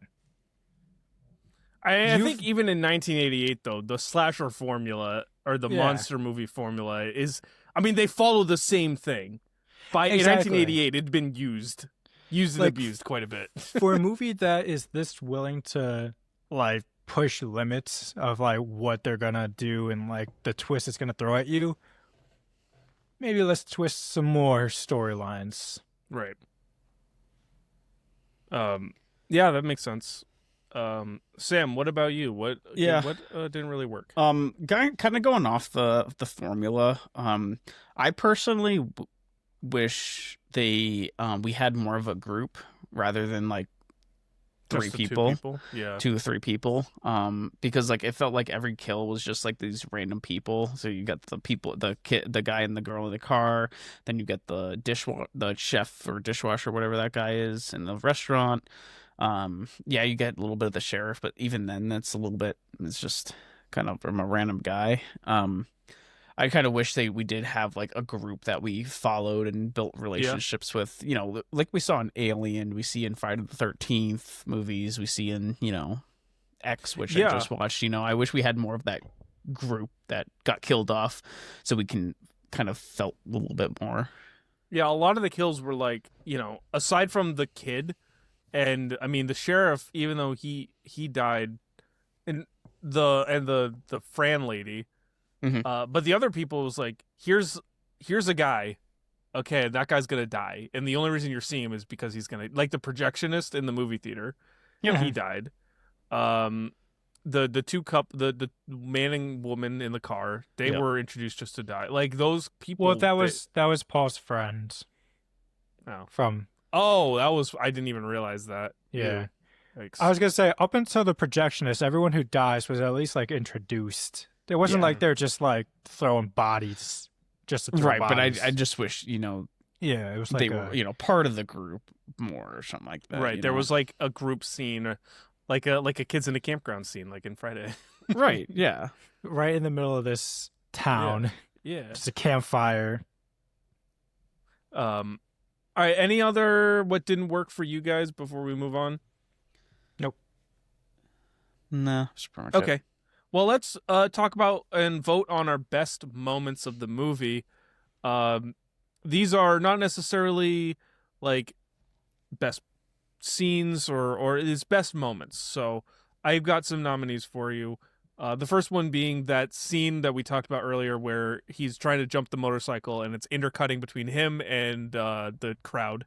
I think even in 1988, though, the slasher formula or the Yeah. monster movie formula is, I mean, they follow the same thing. In Exactly. 1988, it'd been used and Like, abused quite a bit. for a movie that is this willing to like push limits of like what they're gonna do and like the twist it's gonna throw at you, maybe let's twist some more storylines. Right. Yeah, that makes sense. Sam, what about you? What didn't really work? Kind of going off the formula. I personally wish we had more of a group rather than like Just the two people? Yeah. 2 or 3 people. Because like it felt like every kill was just like these random people. So you got the people, the guy and the girl in the car. Then you get the chef or dishwasher, whatever that guy is, in the restaurant. Yeah, you get a little bit of the sheriff, but even then, it's just kind of from a random guy. I kind of wish we did have like a group that we followed and built relationships with, you know, like we saw in Alien, we see in Friday the 13th movies, we see in, you know, X, which I just watched. You know, I wish we had more of that group that got killed off so we can kind of felt a little bit more. Yeah, a lot of the kills were like, you know, aside from the kid, and I mean the sheriff, even though he died, and the Fran lady, but the other people was like, here's a guy, okay, that guy's gonna die, and the only reason you're seeing him is because he's gonna, like the projectionist in the movie theater, he died. The man and woman in the car, they were introduced just to die. Like those people. Well, that was Paul's friend. Oh, I didn't even realize that. Yeah. Yikes. I was gonna say, up until the projectionist, everyone who dies was at least like introduced. It wasn't like they're just like throwing bodies just to throw bodies. But I just wish, you know, it was like they were, you know, part of the group more or something like that. Right. There was like a group scene, like a kids in a campground scene, like in Friday. Right. Yeah. Right in the middle of this town. Yeah. Just a campfire. All right. Any other what didn't work for you guys before we move on? Nope. No. That's pretty much okay. it. Well, let's talk about and vote on our best moments of the movie. These are not necessarily like best scenes or it's best moments. So I've got some nominees for you. The first one being that scene that we talked about earlier where he's trying to jump the motorcycle and it's intercutting between him and the crowd.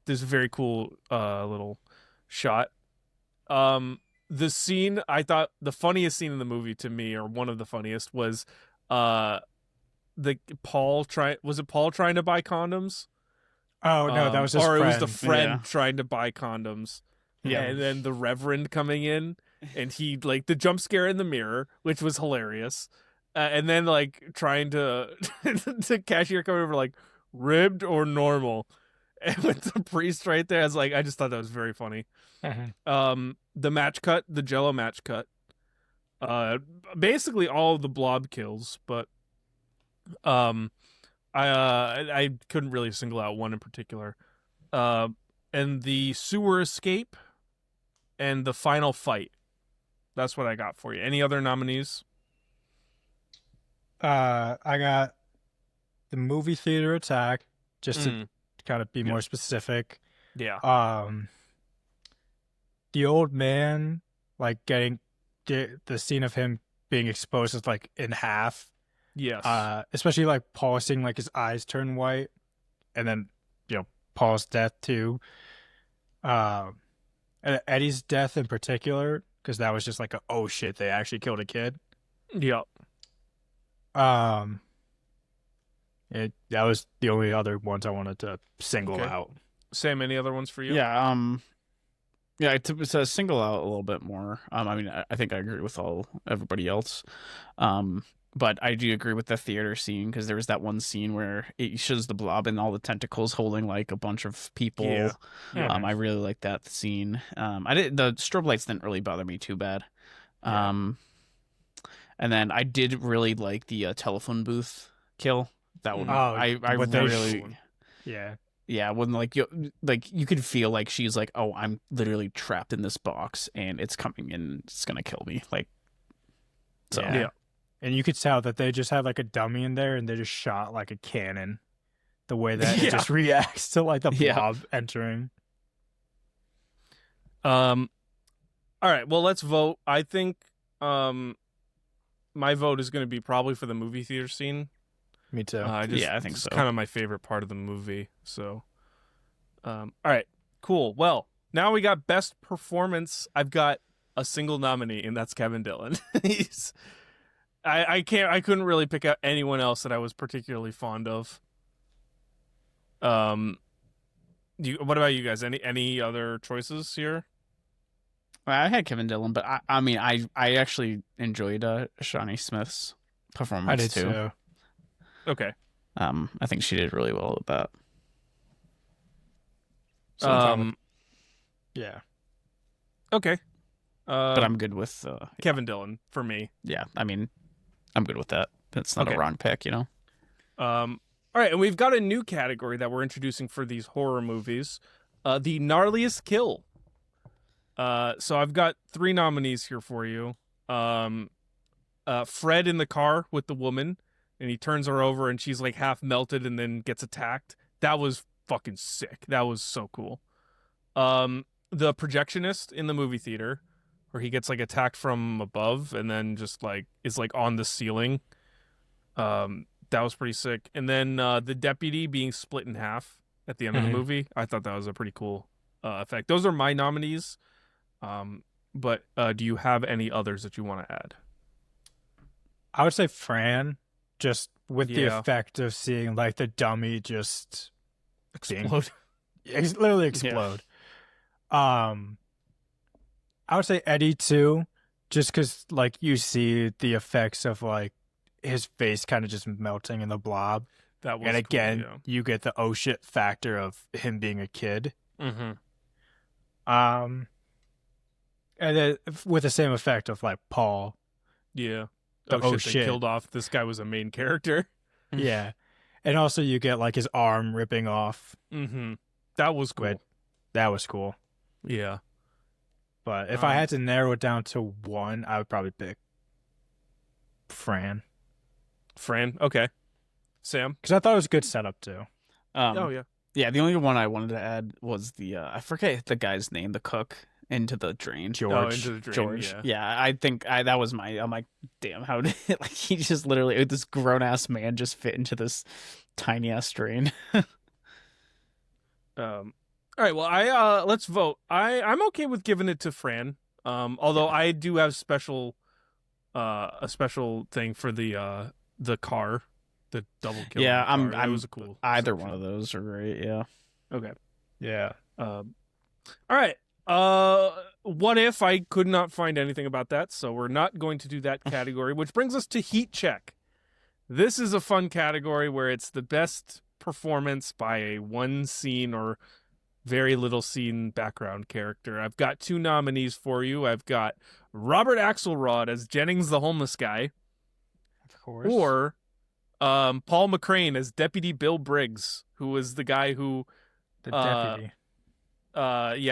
This is a very cool little shot. The scene, I thought the funniest scene in the movie to me, or one of the funniest, was Paul trying to buy condoms? Oh no, that was his friend. Or it was the friend trying to buy condoms. Yeah. And then the Reverend coming in, and he like the jump scare in the mirror, which was hilarious. And then like trying to the cashier coming over like ribbed or normal. And with the priest right there, I just thought that was very funny. The match cut, the Jello match cut. Basically all of the Blob kills, but I couldn't really single out one in particular. And the sewer escape and the final fight. That's what I got for you. Any other nominees? I got the movie theater attack, just to kind of be more specific. Yeah. The old man, like getting the scene of him being exposed is like in half. Yes. Especially like Paul seeing like his eyes turn white, and then Paul's death too. And Eddie's death in particular, because that was just like oh shit, they actually killed a kid. Yep. That was the only other ones I wanted to single out. Sam, any other ones for you? Yeah. Yeah, to single out a little bit more. I mean, I think I agree with everybody else. But I do agree with the theater scene, because there was that one scene where it shows the Blob and all the tentacles holding like a bunch of people. Yeah. I really like that scene. The strobe lights didn't really bother me too bad. And then I did really like the telephone booth kill. That one, I really, yeah. When like you could feel like she's like, oh, I'm literally trapped in this box and it's coming in, it's gonna kill me. Like, so yeah. And you could tell that they just had like a dummy in there and they just shot like a cannon. The way that it just reacts to like the Blob entering. All right, well, let's vote. I think my vote is going to be probably for the movie theater scene. Me too. I think so. It's kind of my favorite part of the movie. So, all right, cool. Well, now we got best performance. I've got a single nominee, and that's Kevin Dillon. I couldn't really pick out anyone else that I was particularly fond of. What about you guys? Any other choices here? I had Kevin Dillon, but I mean, I actually enjoyed Shawnee Smith's performance I did too. Okay. I think she did really well with that. Yeah. Okay. But I'm good with Kevin Dillon for me. Yeah, I mean, I'm good with that. That's not Okay. a wrong pick, you know. All right, and we've got a new category that we're introducing for these horror movies, the gnarliest kill. So I've got 3 nominees here for you. Fred in the car with the woman, and he turns her over, and she's like half melted, and then gets attacked. That was fucking sick. That was so cool. The projectionist in the movie theater, where he gets like attacked from above, and then just like is like on the ceiling. That was pretty sick. And then the deputy being split in half at the end of the movie. I thought that was a pretty cool effect. Those are my nominees. But do you have any others that you want to add? I would say Fran, just with the Yeah. effect of seeing like the dummy just Explode. literally explode. I would say Eddie too, just because like you see the effects of like his face kind of just melting in the blob, That was and again cool, you get the oh shit factor of him being a kid. yeah. Mm-hmm. And then with the same effect of like Paul. Yeah. The oh oh shit, shit. They killed off. This guy was a main character. Yeah. And also you get like his arm ripping off. Mm-hmm. That was cool. But that was cool. Yeah. But if I had to narrow it down to one, I would probably pick Fran. Fran. Okay. Sam. Because I thought it was a good setup too. Oh yeah. Yeah, the only one I wanted to add was the I forget the guy's name, the cook into the drain. George. Into the drain. George. Yeah. I think that was I'm like, damn, how did like he just literally this grown ass man just fit into this tiny ass drain. All right. Well, let's vote. I'm okay with giving it to Fran. Although I do have a special thing for the car, the double kill. Yeah, in the car. I'm That was a cool. Either section. one of those are great. Yeah. Okay. Yeah. All right. What if I could not find anything about that? So we're not going to do that category, which brings us to Heat Check. This is a fun category where it's the best performance by a one scene or very little scene background character. I've got 2 nominees for you. I've got Robert Axelrod as Jennings the homeless guy, Of course. or Paul McCrane as Deputy Bill Briggs, who was the guy who the deputy.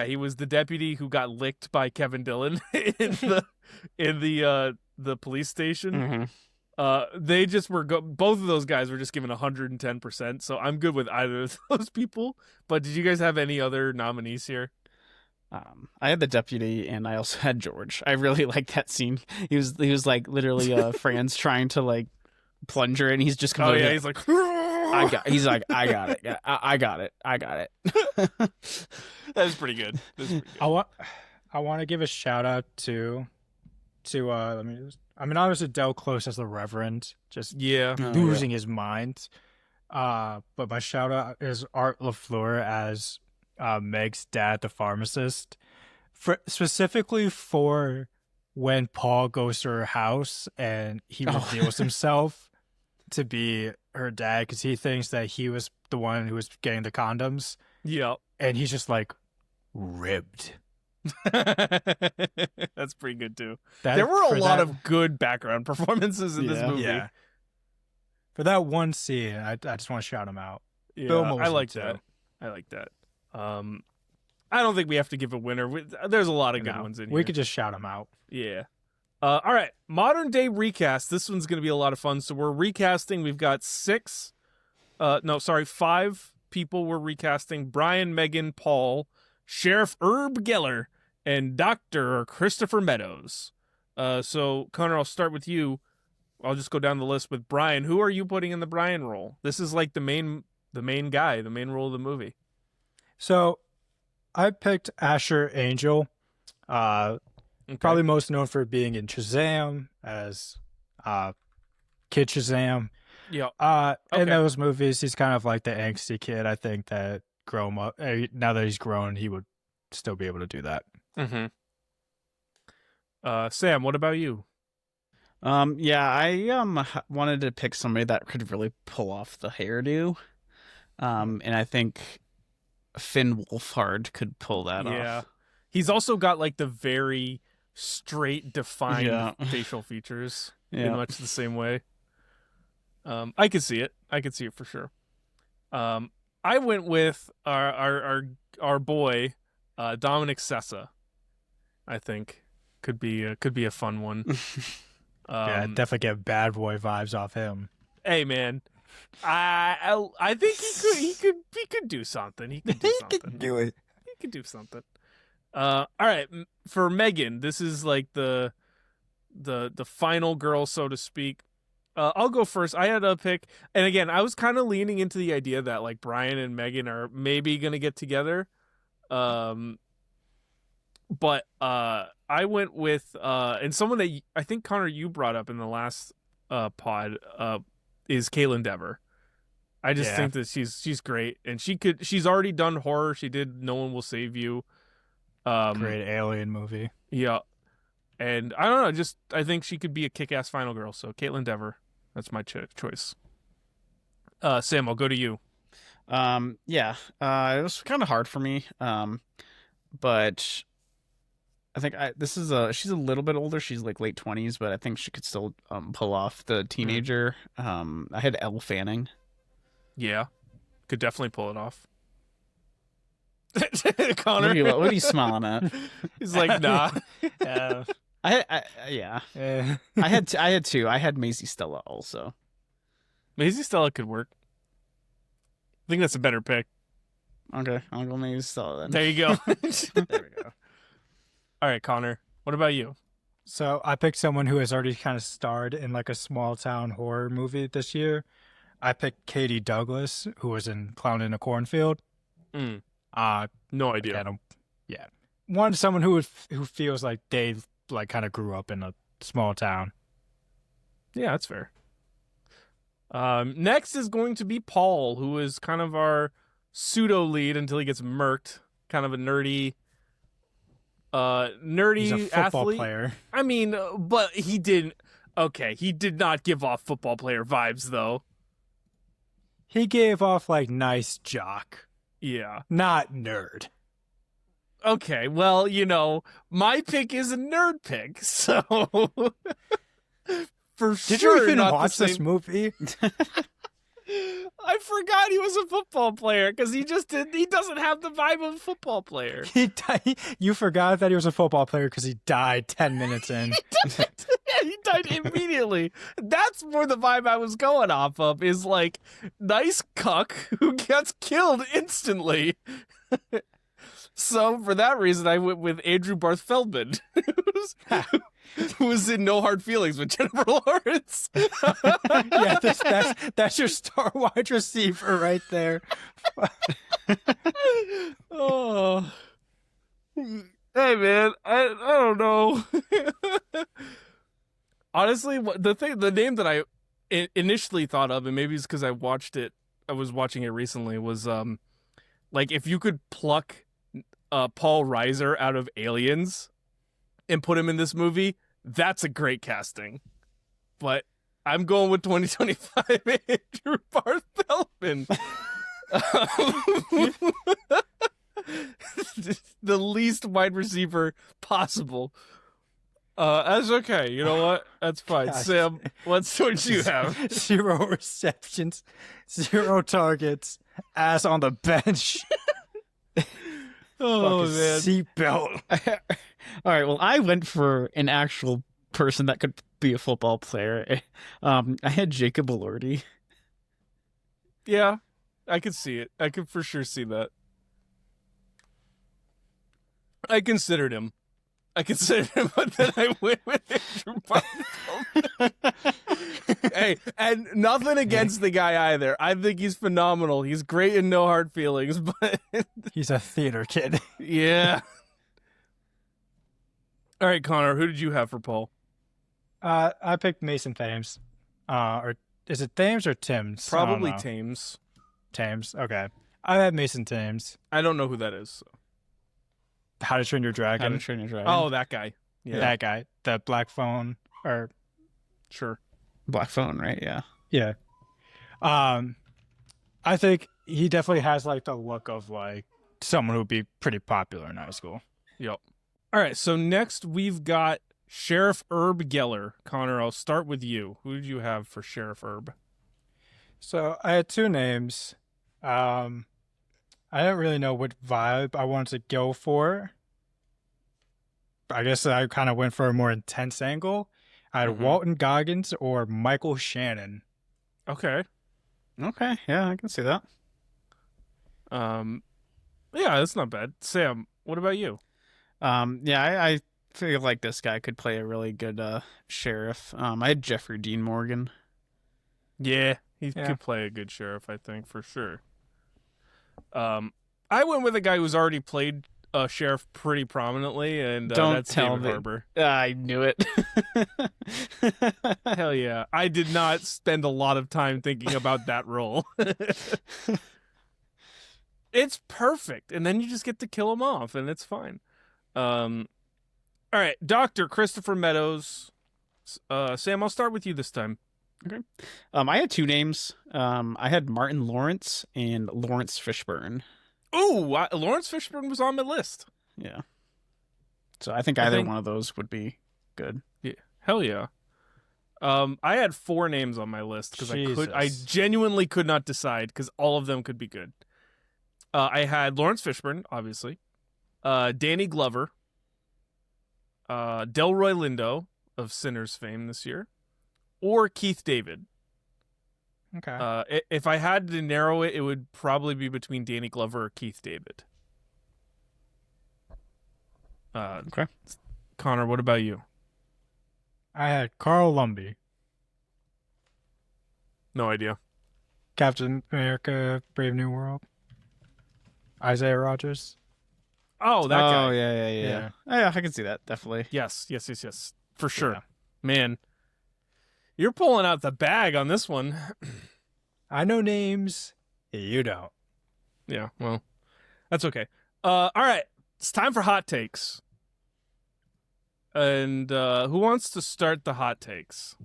he was the deputy who got licked by Kevin Dillon in the police station. Mm-hmm. They just were both of those guys were just given 110%, so I'm good with either of those people. But did you guys have any other nominees here? I had the deputy, and I also had George. I really liked that scene. He was like literally Fran's trying to like plunge her, and he's just Oh completely. yeah, he's like He's like, I got it. Yeah, I got it. I got it. that was pretty good. I want to give a shout out to obviously Del Close as the Reverend, just Yeah. losing his mind. But my shout out is Art LaFleur as Meg's dad, the pharmacist, specifically for when Paul goes to her house and he reveals himself to be her dad because he thinks that he was the one who was getting the condoms. Yeah. And he's just like ribbed. That's pretty good too. There were a lot of good background performances in this movie. Yeah. For that one scene, I just want to shout him out. Yeah, Bill I Moseley, like too. that. I like that. I don't think we have to give a winner. There's a lot of good ones in here. We could just shout him out. Yeah. All right. Modern day recast. This one's going to be a lot of fun. So we're recasting. We've got 5 people we're recasting. Brian, Megan, Paul, Sheriff Herb Geller, and Dr. Christopher Meadows. So, Connor, I'll start with you. I'll just go down the list with Brian. Who are you putting in the Brian role? This is like the main guy, the main role of the movie. So I picked Asher Angel. Okay. Probably most known for being in Shazam as Kid Shazam. Yeah. In Okay. those movies, he's kind of like the angsty kid. I think that now that he's grown, he would still be able to do that. Mm-hmm. Sam, what about you? I wanted to pick somebody that could really pull off the hairdo. And I think Finn Wolfhard could pull that off. He's also got like the very straight, defined Yeah. facial features in Yeah. much the same way. I could see it. I could see it for sure. I went with our boy, Dominic Sessa. I think could be a fun one. Yeah, definitely get bad boy vibes off him. Hey man, I think he could do something. He could do something. He could do it. He could do something. All right, for Megan, this is like the final girl, so to speak. I'll go first. I had a pick, and again, I was kind of leaning into the idea that like Brian and Megan are maybe gonna get together. But I went with and someone that I think Connor you brought up in the last pod is Caitlin Dever. I just think that she's great, and she's already done horror. She did No One Will Save You. Great alien movie. Yeah. And I don't know, I think she could be a kick-ass final girl. So Caitlin Dever, that's my choice. Sam, I'll go to you. It was kind of hard for me. But I think she's a little bit older. She's like late 20s, but I think she could still pull off the teenager. I had Elle Fanning. Yeah, could definitely pull it off. Connor, what are you smiling at? He's like, nah. I had two. I had Maisie Stella also. Maisie Stella could work. I think that's a better pick. Okay, I'll go Maisie Stella then. There you go. There we go. All right, Connor, what about you? So I picked someone who has already kind of starred in like a small town horror movie this year. I picked Katie Douglas, who was in Clown in a Cornfield. No idea. One someone who feels like they like kind of grew up in a small town. Yeah, that's fair. Next is going to be Paul, who is kind of our pseudo lead until he gets murked. Kind of a nerdy He's a football athlete. player. I mean, but he didn't. Okay, he did not give off football player vibes though. He gave off like nice jock, Yeah. not nerd. Okay, well, my pick is a nerd pick, so for sure. Did you even not watch the this same... movie? I forgot he was a football player because he doesn't have the vibe of a football player. You forgot that he was a football player because he died 10 minutes in. He died immediately. That's more the vibe I was going off of, is like nice cuck who gets killed instantly. So for that reason, I went with Andrew Barth Feldman, who was in No Hard Feelings with Jennifer Lawrence. Yeah, that's your star wide receiver right there. Oh, hey man, I don't know. Honestly, the name that I initially thought of, and maybe it's because I was watching it recently, was like if you could pluck Paul Reiser out of Aliens and put him in this movie, that's a great casting. But I'm going with 2025 Andrew Barth Feldman. The least wide receiver possible. That's okay. You know what? That's fine. Gosh. Sam, what you have? 0 receptions, 0 targets, ass on the bench. Oh Fucking man. seatbelt. All right. Well, I went for an actual person that could be a football player. I had Jacob Elordi. Yeah, I could see it. I could for sure see that. I considered him, but then I went with Andrew Barth. Hey, and nothing against the guy either. I think he's phenomenal. He's great in No Hard Feelings, but He's a theater kid. yeah. All right, Connor, who did you have for Paul? I picked Mason Thames. Or is it Thames or Timms? Probably I don't know. Thames. Thames. Okay. I had Mason Thames. I don't know who that is. So. How to Train Your How Dragon. to Train Your Dragon. Oh, that guy. Yeah, That guy. The black phone. Or sure. Black Phone, right? Yeah. yeah. I think he definitely has like the look of like someone who would be pretty popular in high school. Yep. All right, so next we've got Sheriff Herb Geller. Connor, I'll start with you. Who did you have for Sheriff Herb? So I had two names. Um, I didn't really know what vibe I wanted to go for. I guess I kind of went for a more intense angle. I had Mhm. Walton Goggins or Michael Shannon. Okay. Okay, yeah, I can see that. Yeah, that's not bad. Sam, what about you? Yeah, I feel like this guy could play a really good sheriff. I had Jeffrey Dean Morgan. Yeah, he Yeah. could play a good sheriff, I think, for sure. I went with a guy who's already played a sheriff pretty prominently, and Don't that's tell David me. Harbour. I knew it. Hell yeah. I did not spend a lot of time thinking about that role. It's perfect, and then you just get to kill him off, and it's fine. All right, Dr. Christopher Meadows. Sam, I'll start with you this time. I had two names. I had Martin Lawrence and Lawrence Fishburne. Ooh, Lawrence Fishburne was on my list. Yeah. So I think I either think- one of those would be good. Yeah, hell yeah. I had 4 names on my list because I Jesus. genuinely could not decide because all of them could be good. I had Lawrence Fishburne, obviously, Danny Glover, Delroy Lindo of Sinners fame this year, or Keith David. Okay. If I had to narrow it, it would probably be between Danny Glover or Keith David. Okay. Connor, what about you? I had Carl Lumbly, No idea. Captain America, Brave New World. Isaiah Rogers. Oh, that Oh, guy. yeah. Oh, yeah, I can see that, definitely. Yes. For sure. Yeah. Man, you're pulling out the bag on this one. I know names. You don't. Yeah, well, that's okay. All right. It's time for hot takes. And who wants to start the hot takes?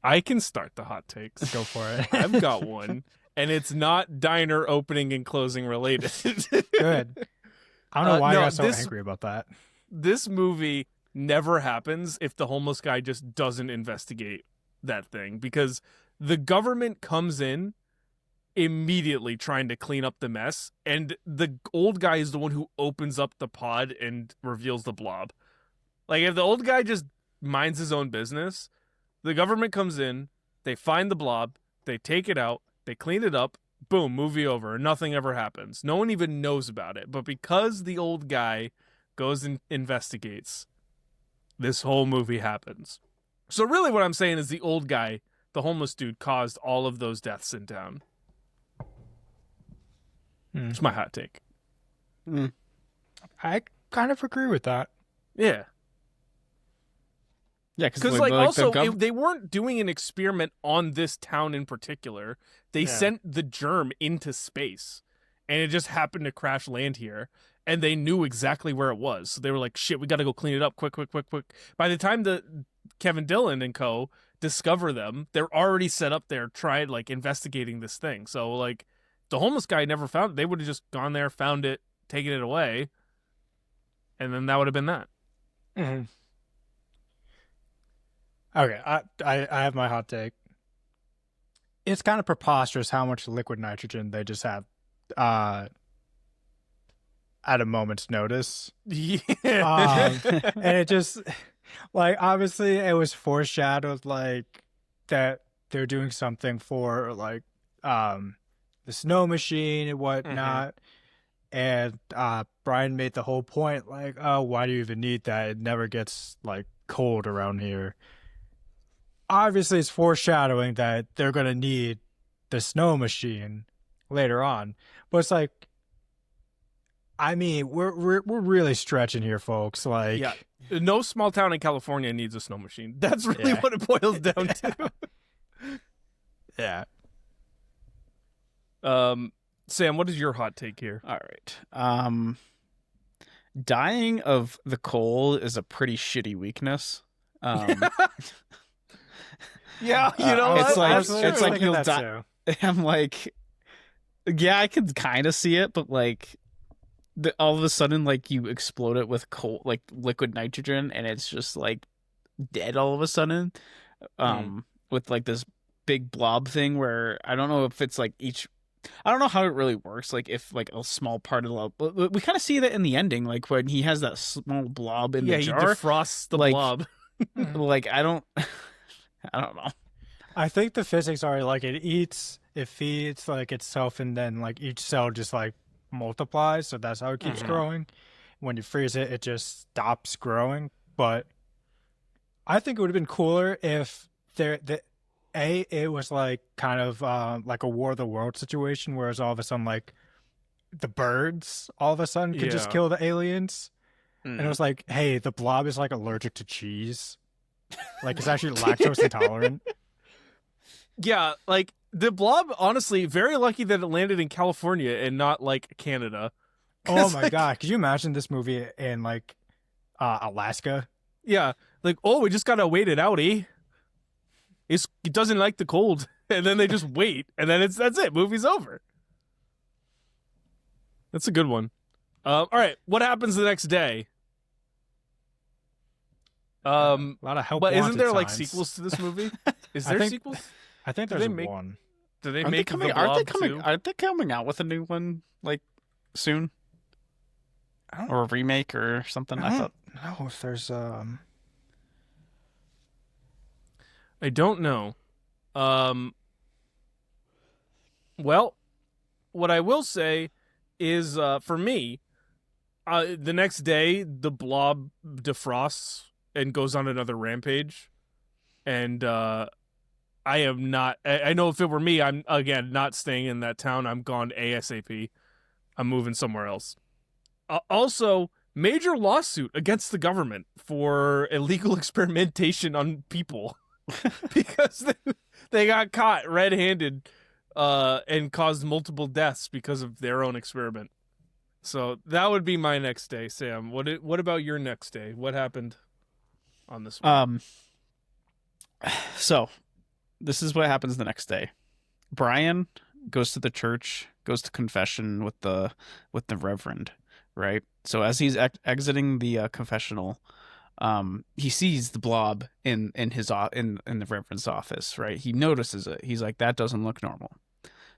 I can start the hot takes. Go for it. I've got one, and it's not diner opening and closing related. Good. I don't know why no, I got so this- angry about that. This movie never happens if the homeless guy just doesn't investigate that thing, because the government comes in immediately trying to clean up the mess, and the old guy is the one who opens up the pod and reveals the blob. Like, if the old guy just minds his own business, the government comes in, they find the blob, they take it out, they clean it up, boom, movie over, nothing ever happens. No one even knows about it. But because the old guy goes and investigates, this whole movie happens. So really what I'm saying is the old guy, the homeless dude, caused all of those deaths in town. It's my hot take. I kind of agree with that. Yeah. Yeah, Because, like, also, they weren't doing an experiment on this town in particular. They Yeah. sent the germ into space, and it just happened to crash land here, and they knew exactly where it was. So they were like, shit, we got to go clean it up quick. By the time the Kevin Dillon and co. discover them, they're already set up there trying, like, investigating this thing. So, like, the homeless guy never found it. They would have just gone there, found it, taken it away, and then that would have been that. Mm-hmm. Okay, I have my hot take. It's kind of preposterous how much liquid nitrogen they just have at a moment's notice. Yeah. And it just, like, obviously it was foreshadowed, like, that they're doing something for, like, the snow machine and whatnot. And Brian made the whole point, like, oh, why do you even need that? It never gets, like, cold around here. Obviously, it's foreshadowing that they're going to need the snow machine later on. But it's like, I mean, we're really stretching here, folks. Like, Yeah. No small town in California needs a snow machine. That's really Yeah. what it boils down to. yeah. Sam, what is your hot take here? All right. Dying of the cold is a pretty shitty weakness. Yeah, it's what? like That's it's true. like you'll die. I'm like, yeah, I can kind of see it, but like, all of a sudden, like, you explode it with cold, like, liquid nitrogen, and it's just like dead all of a sudden. With like this big blob thing where I don't know if it's like I don't know how it really works. Like if like a small part of the we kind of see that in the ending, like when he has that small blob in the jar. He defrosts the like, blob. Like I don't know. I think the physics are like it feeds like itself, and then like each cell just like multiplies, so that's how it keeps growing. When you freeze it, it just stops growing. But I think it would have been cooler if it was like kind of like a War of the World situation, whereas all of a sudden like the birds all of a sudden could just kill the aliens. And it was like, hey, the blob is like allergic to cheese. Like it's actually lactose intolerant. Yeah, like the blob, honestly, very lucky that it landed in California and not like Canada. Oh my God. Could you imagine this movie in like Alaska? Yeah. Like, oh, we just gotta wait it out, eh? It doesn't like the cold. And then they just wait. And then that's it. Movie's over. That's a good one. All right. What happens the next day? A lot of help. But isn't there like signs. sequels to this movie? Is there sequels? I think there's one. Do they Aren't make they coming? the Blob too? Aren't they coming out with a new one like soon, or a remake or something? I thought. No, if there's I don't know. Well, what I will say is, for me, the next day the blob defrosts and goes on another rampage, and I am not. I know if it were me, I'm again not staying in that town. I'm gone ASAP. I'm moving somewhere else. Also, major lawsuit against the government for illegal experimentation on people. Because they got caught red-handed and caused multiple deaths because of their own experiment. So that would be my next day, Sam. What about your next day? What happened on this one? So this is what happens the next day. Brian goes to the church, goes to confession with the reverend, right? So as he's exiting the confessional, he sees the blob in the reverend's office, right? He notices it. He's like, that doesn't look normal.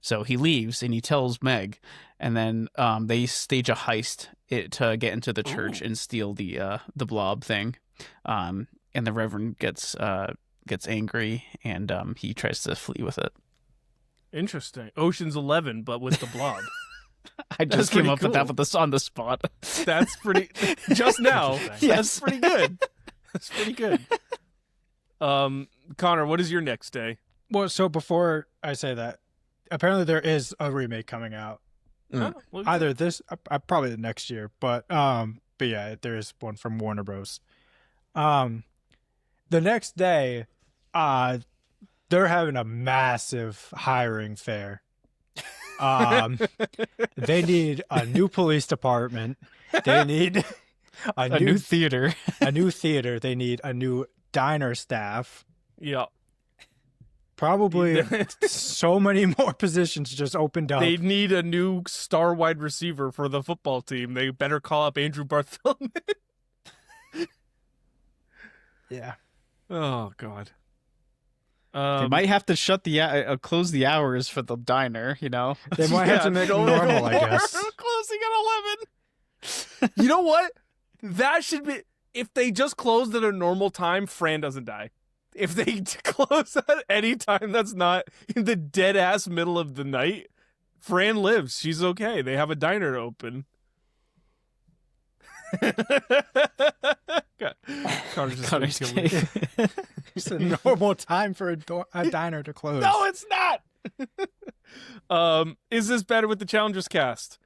So he leaves and he tells Meg, and then they stage a heist to get into the church and steal the blob thing. And the reverend gets angry and he tries to flee with it. Interesting. Ocean's 11, but with the blob. I just came up with that on the spot. That's pretty. Just now. Yes. That's pretty good. That's pretty good. Connor, what is your next day? well. So before I say that, apparently there is a remake coming out. Oh, look at Either this, probably the next year, but yeah, there is one from Warner Bros. The next day, they're having a massive hiring fair. They need a new police department. They need a new theater. a new theater. They need a new diner staff. Yeah. Probably so many more positions just opened up. They need a new star wide receiver for the football team. They better call up Andrew Bartholomew. Yeah. Oh, God. They might have to close the hours for the diner, you know? They might have to make it normal, I guess. Closing at 11. You know what? That should be... If they just closed at a normal time, Fran doesn't die. If they close at any time that's not in the dead-ass middle of the night, Fran lives. She's okay. They have a diner open. Connor's just gonna kill me. It's a normal time for a diner to close. No, it's not. Is this better with the Challengers cast?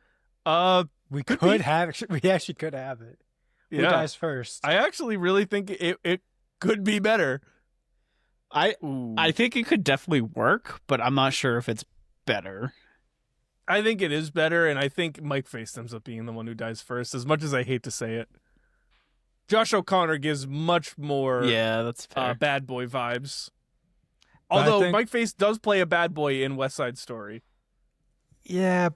We could could be. have. We actually could have it. Who Yeah. dies first? I actually really think it could be better. I Ooh. think it could definitely work, but I'm not sure if it's better. I think it is better, and I think Mike Face ends up being the one who dies first, as much as I hate to say it. Josh O'Connor gives much more Yeah, that's fair. bad boy vibes. But I Although think- Mike Face does play a bad boy in West Side Story. Yeah,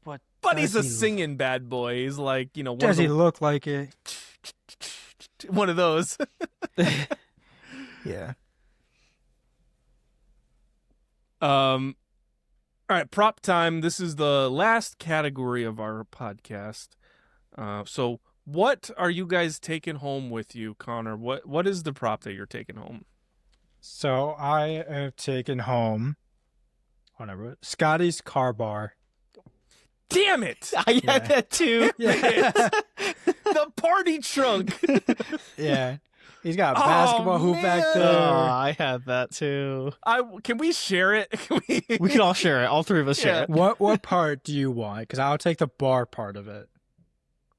But he's a Does he- singing bad boy. He's like, one does of he the, look like it? one of those. Yeah. All right, prop time. This is the last category of our podcast. So what are you guys taking home with you, Connor? What is the prop that you're taking home? So I have taken home, whatever, Scotty's car bar. Damn it! I Yeah. had that too. Yeah. The party trunk. Yeah. He's got a Oh, basketball hoop back man. there. I had that too. Can we share it? We can all share it. All three of us share Yeah. it. What part do you want? Because I'll take the bar part of it.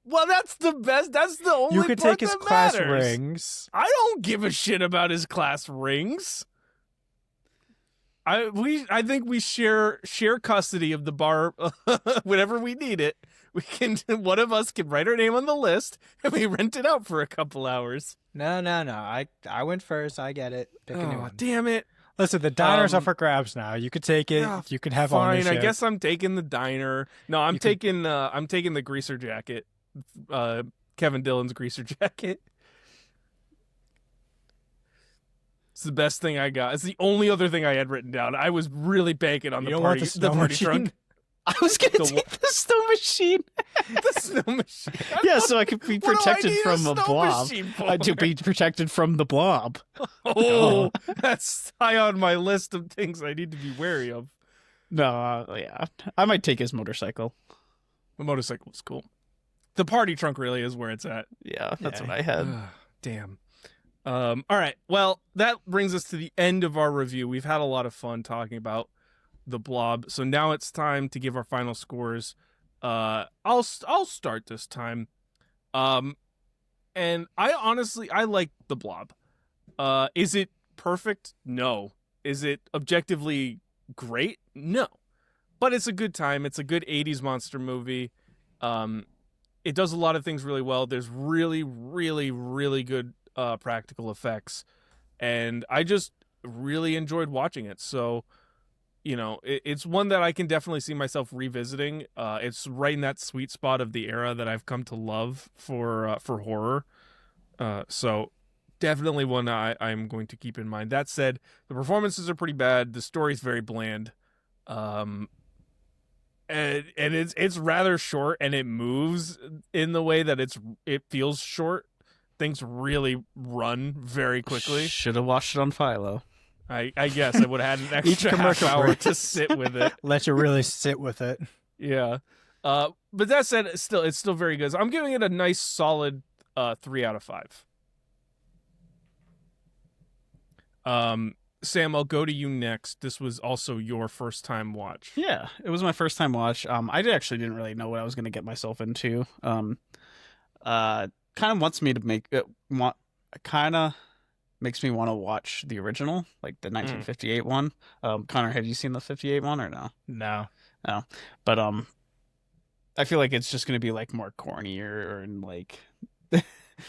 Well, that's the best. That's the only You could part take his that class matters. rings. I don't give a shit about his class rings. I think we share custody of the bar whenever we need it. We can one of us can write our name on the list and we rent it out for a couple hours. No. I went first. I get it. Pick a new Oh, one. damn it. Listen, the diners are for grabs now. You could take it. Yeah, You can have Fine, ownership. I guess I'm taking the diner. No, I'm You could- taking the greaser jacket. Kevin Dillon's greaser jacket. It's the best thing I got. It's the only other thing I had written down. I was really banking on You the don't want party, the snow party machine? trunk. I was going The to take the snow machine. The snow machine. Yeah, so I could be What do I protected need from a snow blob. machine To for? be protected from the blob. Oh, that's high on my list of things I need to be wary of. No, yeah. I might take his motorcycle. The motorcycle is cool. The party trunk really is where it's at. Yeah, that's Yeah. what I had. Damn. All right. Well, that brings us to the end of our review. We've had a lot of fun talking about the Blob. So now it's time to give our final scores. I'll start this time. And I like the Blob. Is it perfect? No. Is it objectively great? No. But it's a good time. It's a good 80s monster movie. It does a lot of things really well. There's really, really, really good practical effects. And I just really enjoyed watching it. So, it's one that I can definitely see myself revisiting. It's right in that sweet spot of the era that I've come to love for horror. So definitely one I'm going to keep in mind. That said, the performances are pretty bad. The story's very bland. And it's rather short, and it moves in the way that it feels short. Things really run very quickly. Should have watched it on Philo. I guess I would have had an extra half commercial hour break. to sit with it. Let you really sit with it. Yeah. But that said, it's still very good. So I'm giving it a nice solid 3 out of 5. Sam, I'll go to you next. This was also your first time watch. Yeah, it was my first time watch. Actually didn't really know what I was going to get myself into. Kind of wants me to make it kind of makes me want to watch the original, like the 1958 one. Connor, have you seen the 58 one or no? No. But I feel like it's just going to be like more cornier and like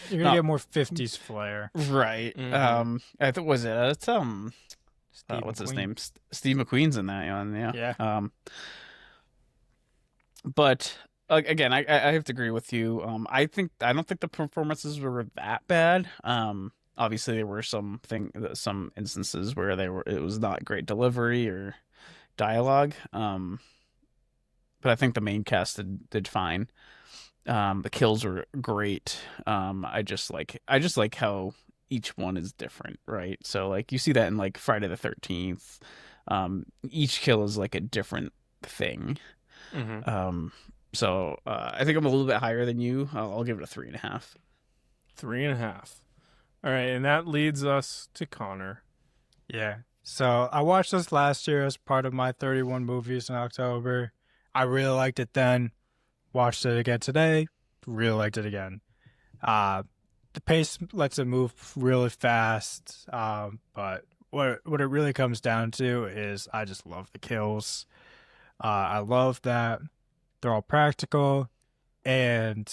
You're gonna No. get more 50s flair. right. Mhm. I thought was it it's Steve what's his McQueen. name? Steve McQueen's in that one, yeah. Yeah. But again, I have to agree with you. I don't think the performances were that bad. Obviously there were some instances where it was not great delivery or dialogue. But I think the main cast did fine. The kills were great. I just like how each one is different, right? So like you see that in like Friday the 13th. Each kill is like a different thing. Mm-hmm. So I think I'm a little bit higher than you. I'll give it a 3.5. 3.5. All right, and that leads us to Connor. Yeah. So I watched this last year as part of my 31 movies in October. I really liked it then. Watched it again today. Really liked it again. The pace lets it move really fast. But what it really comes down to is I just love the kills. I love that they're all practical, and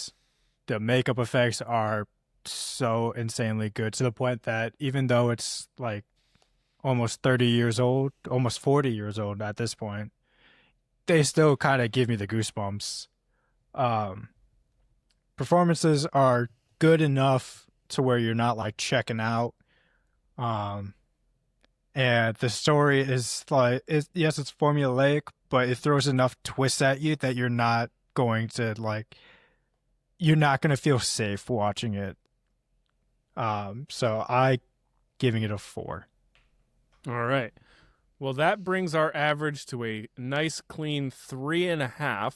the makeup effects are so insanely good to the point that even though it's like almost 30 years old, almost 40 years old at this point, they still kind of give me the goosebumps. Performances are good enough to where you're not like checking out. And and the story is like, yes, it's formulaic, but it throws enough twists at you that you're not going to feel safe watching it. So I giving it a 4. All right. Well, that brings our average to a nice clean 3.5,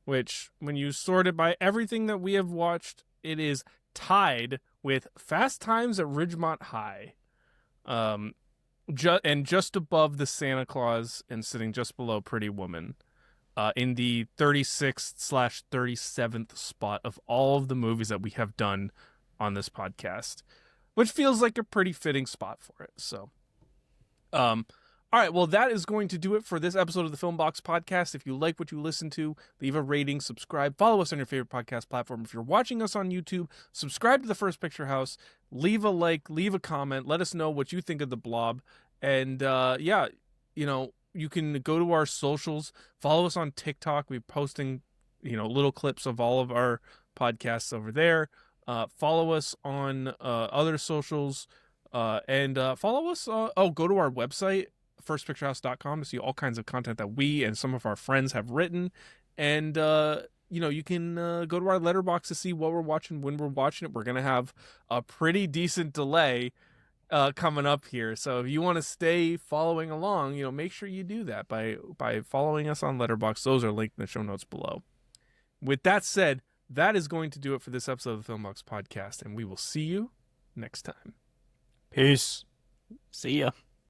which when you sort it by everything that we have watched, it is tied with Fast Times at Ridgemont High. And just above the Santa Claus and sitting just below Pretty Woman, in the 36th/37th spot of all of the movies that we have done on this podcast, which feels like a pretty fitting spot for it. So, all right, well, that is going to do it for this episode of the Filmbox Podcast. If you like what you listen to, leave a rating, subscribe, follow us on your favorite podcast platform. If you're watching us on YouTube, subscribe to The First Picture House, leave a like, leave a comment, let us know what you think of the Blob. And yeah, you know, you can go to our socials, follow us on TikTok. We're posting, you know, little clips of all of our podcasts over there. Follow us on other socials, and follow us. Go to our website, firstpicturehouse.com, to see all kinds of content that we and some of our friends have written. And, you know, you can go to our Letterboxd to see what we're watching, when we're watching it. We're going to have a pretty decent delay coming up here. So if you want to stay following along, you know, make sure you do that by following us on Letterboxd. Those are linked in the show notes below. With that said, that is going to do it for this episode of the Filmbox Podcast, and we will see you next time. Peace. See ya.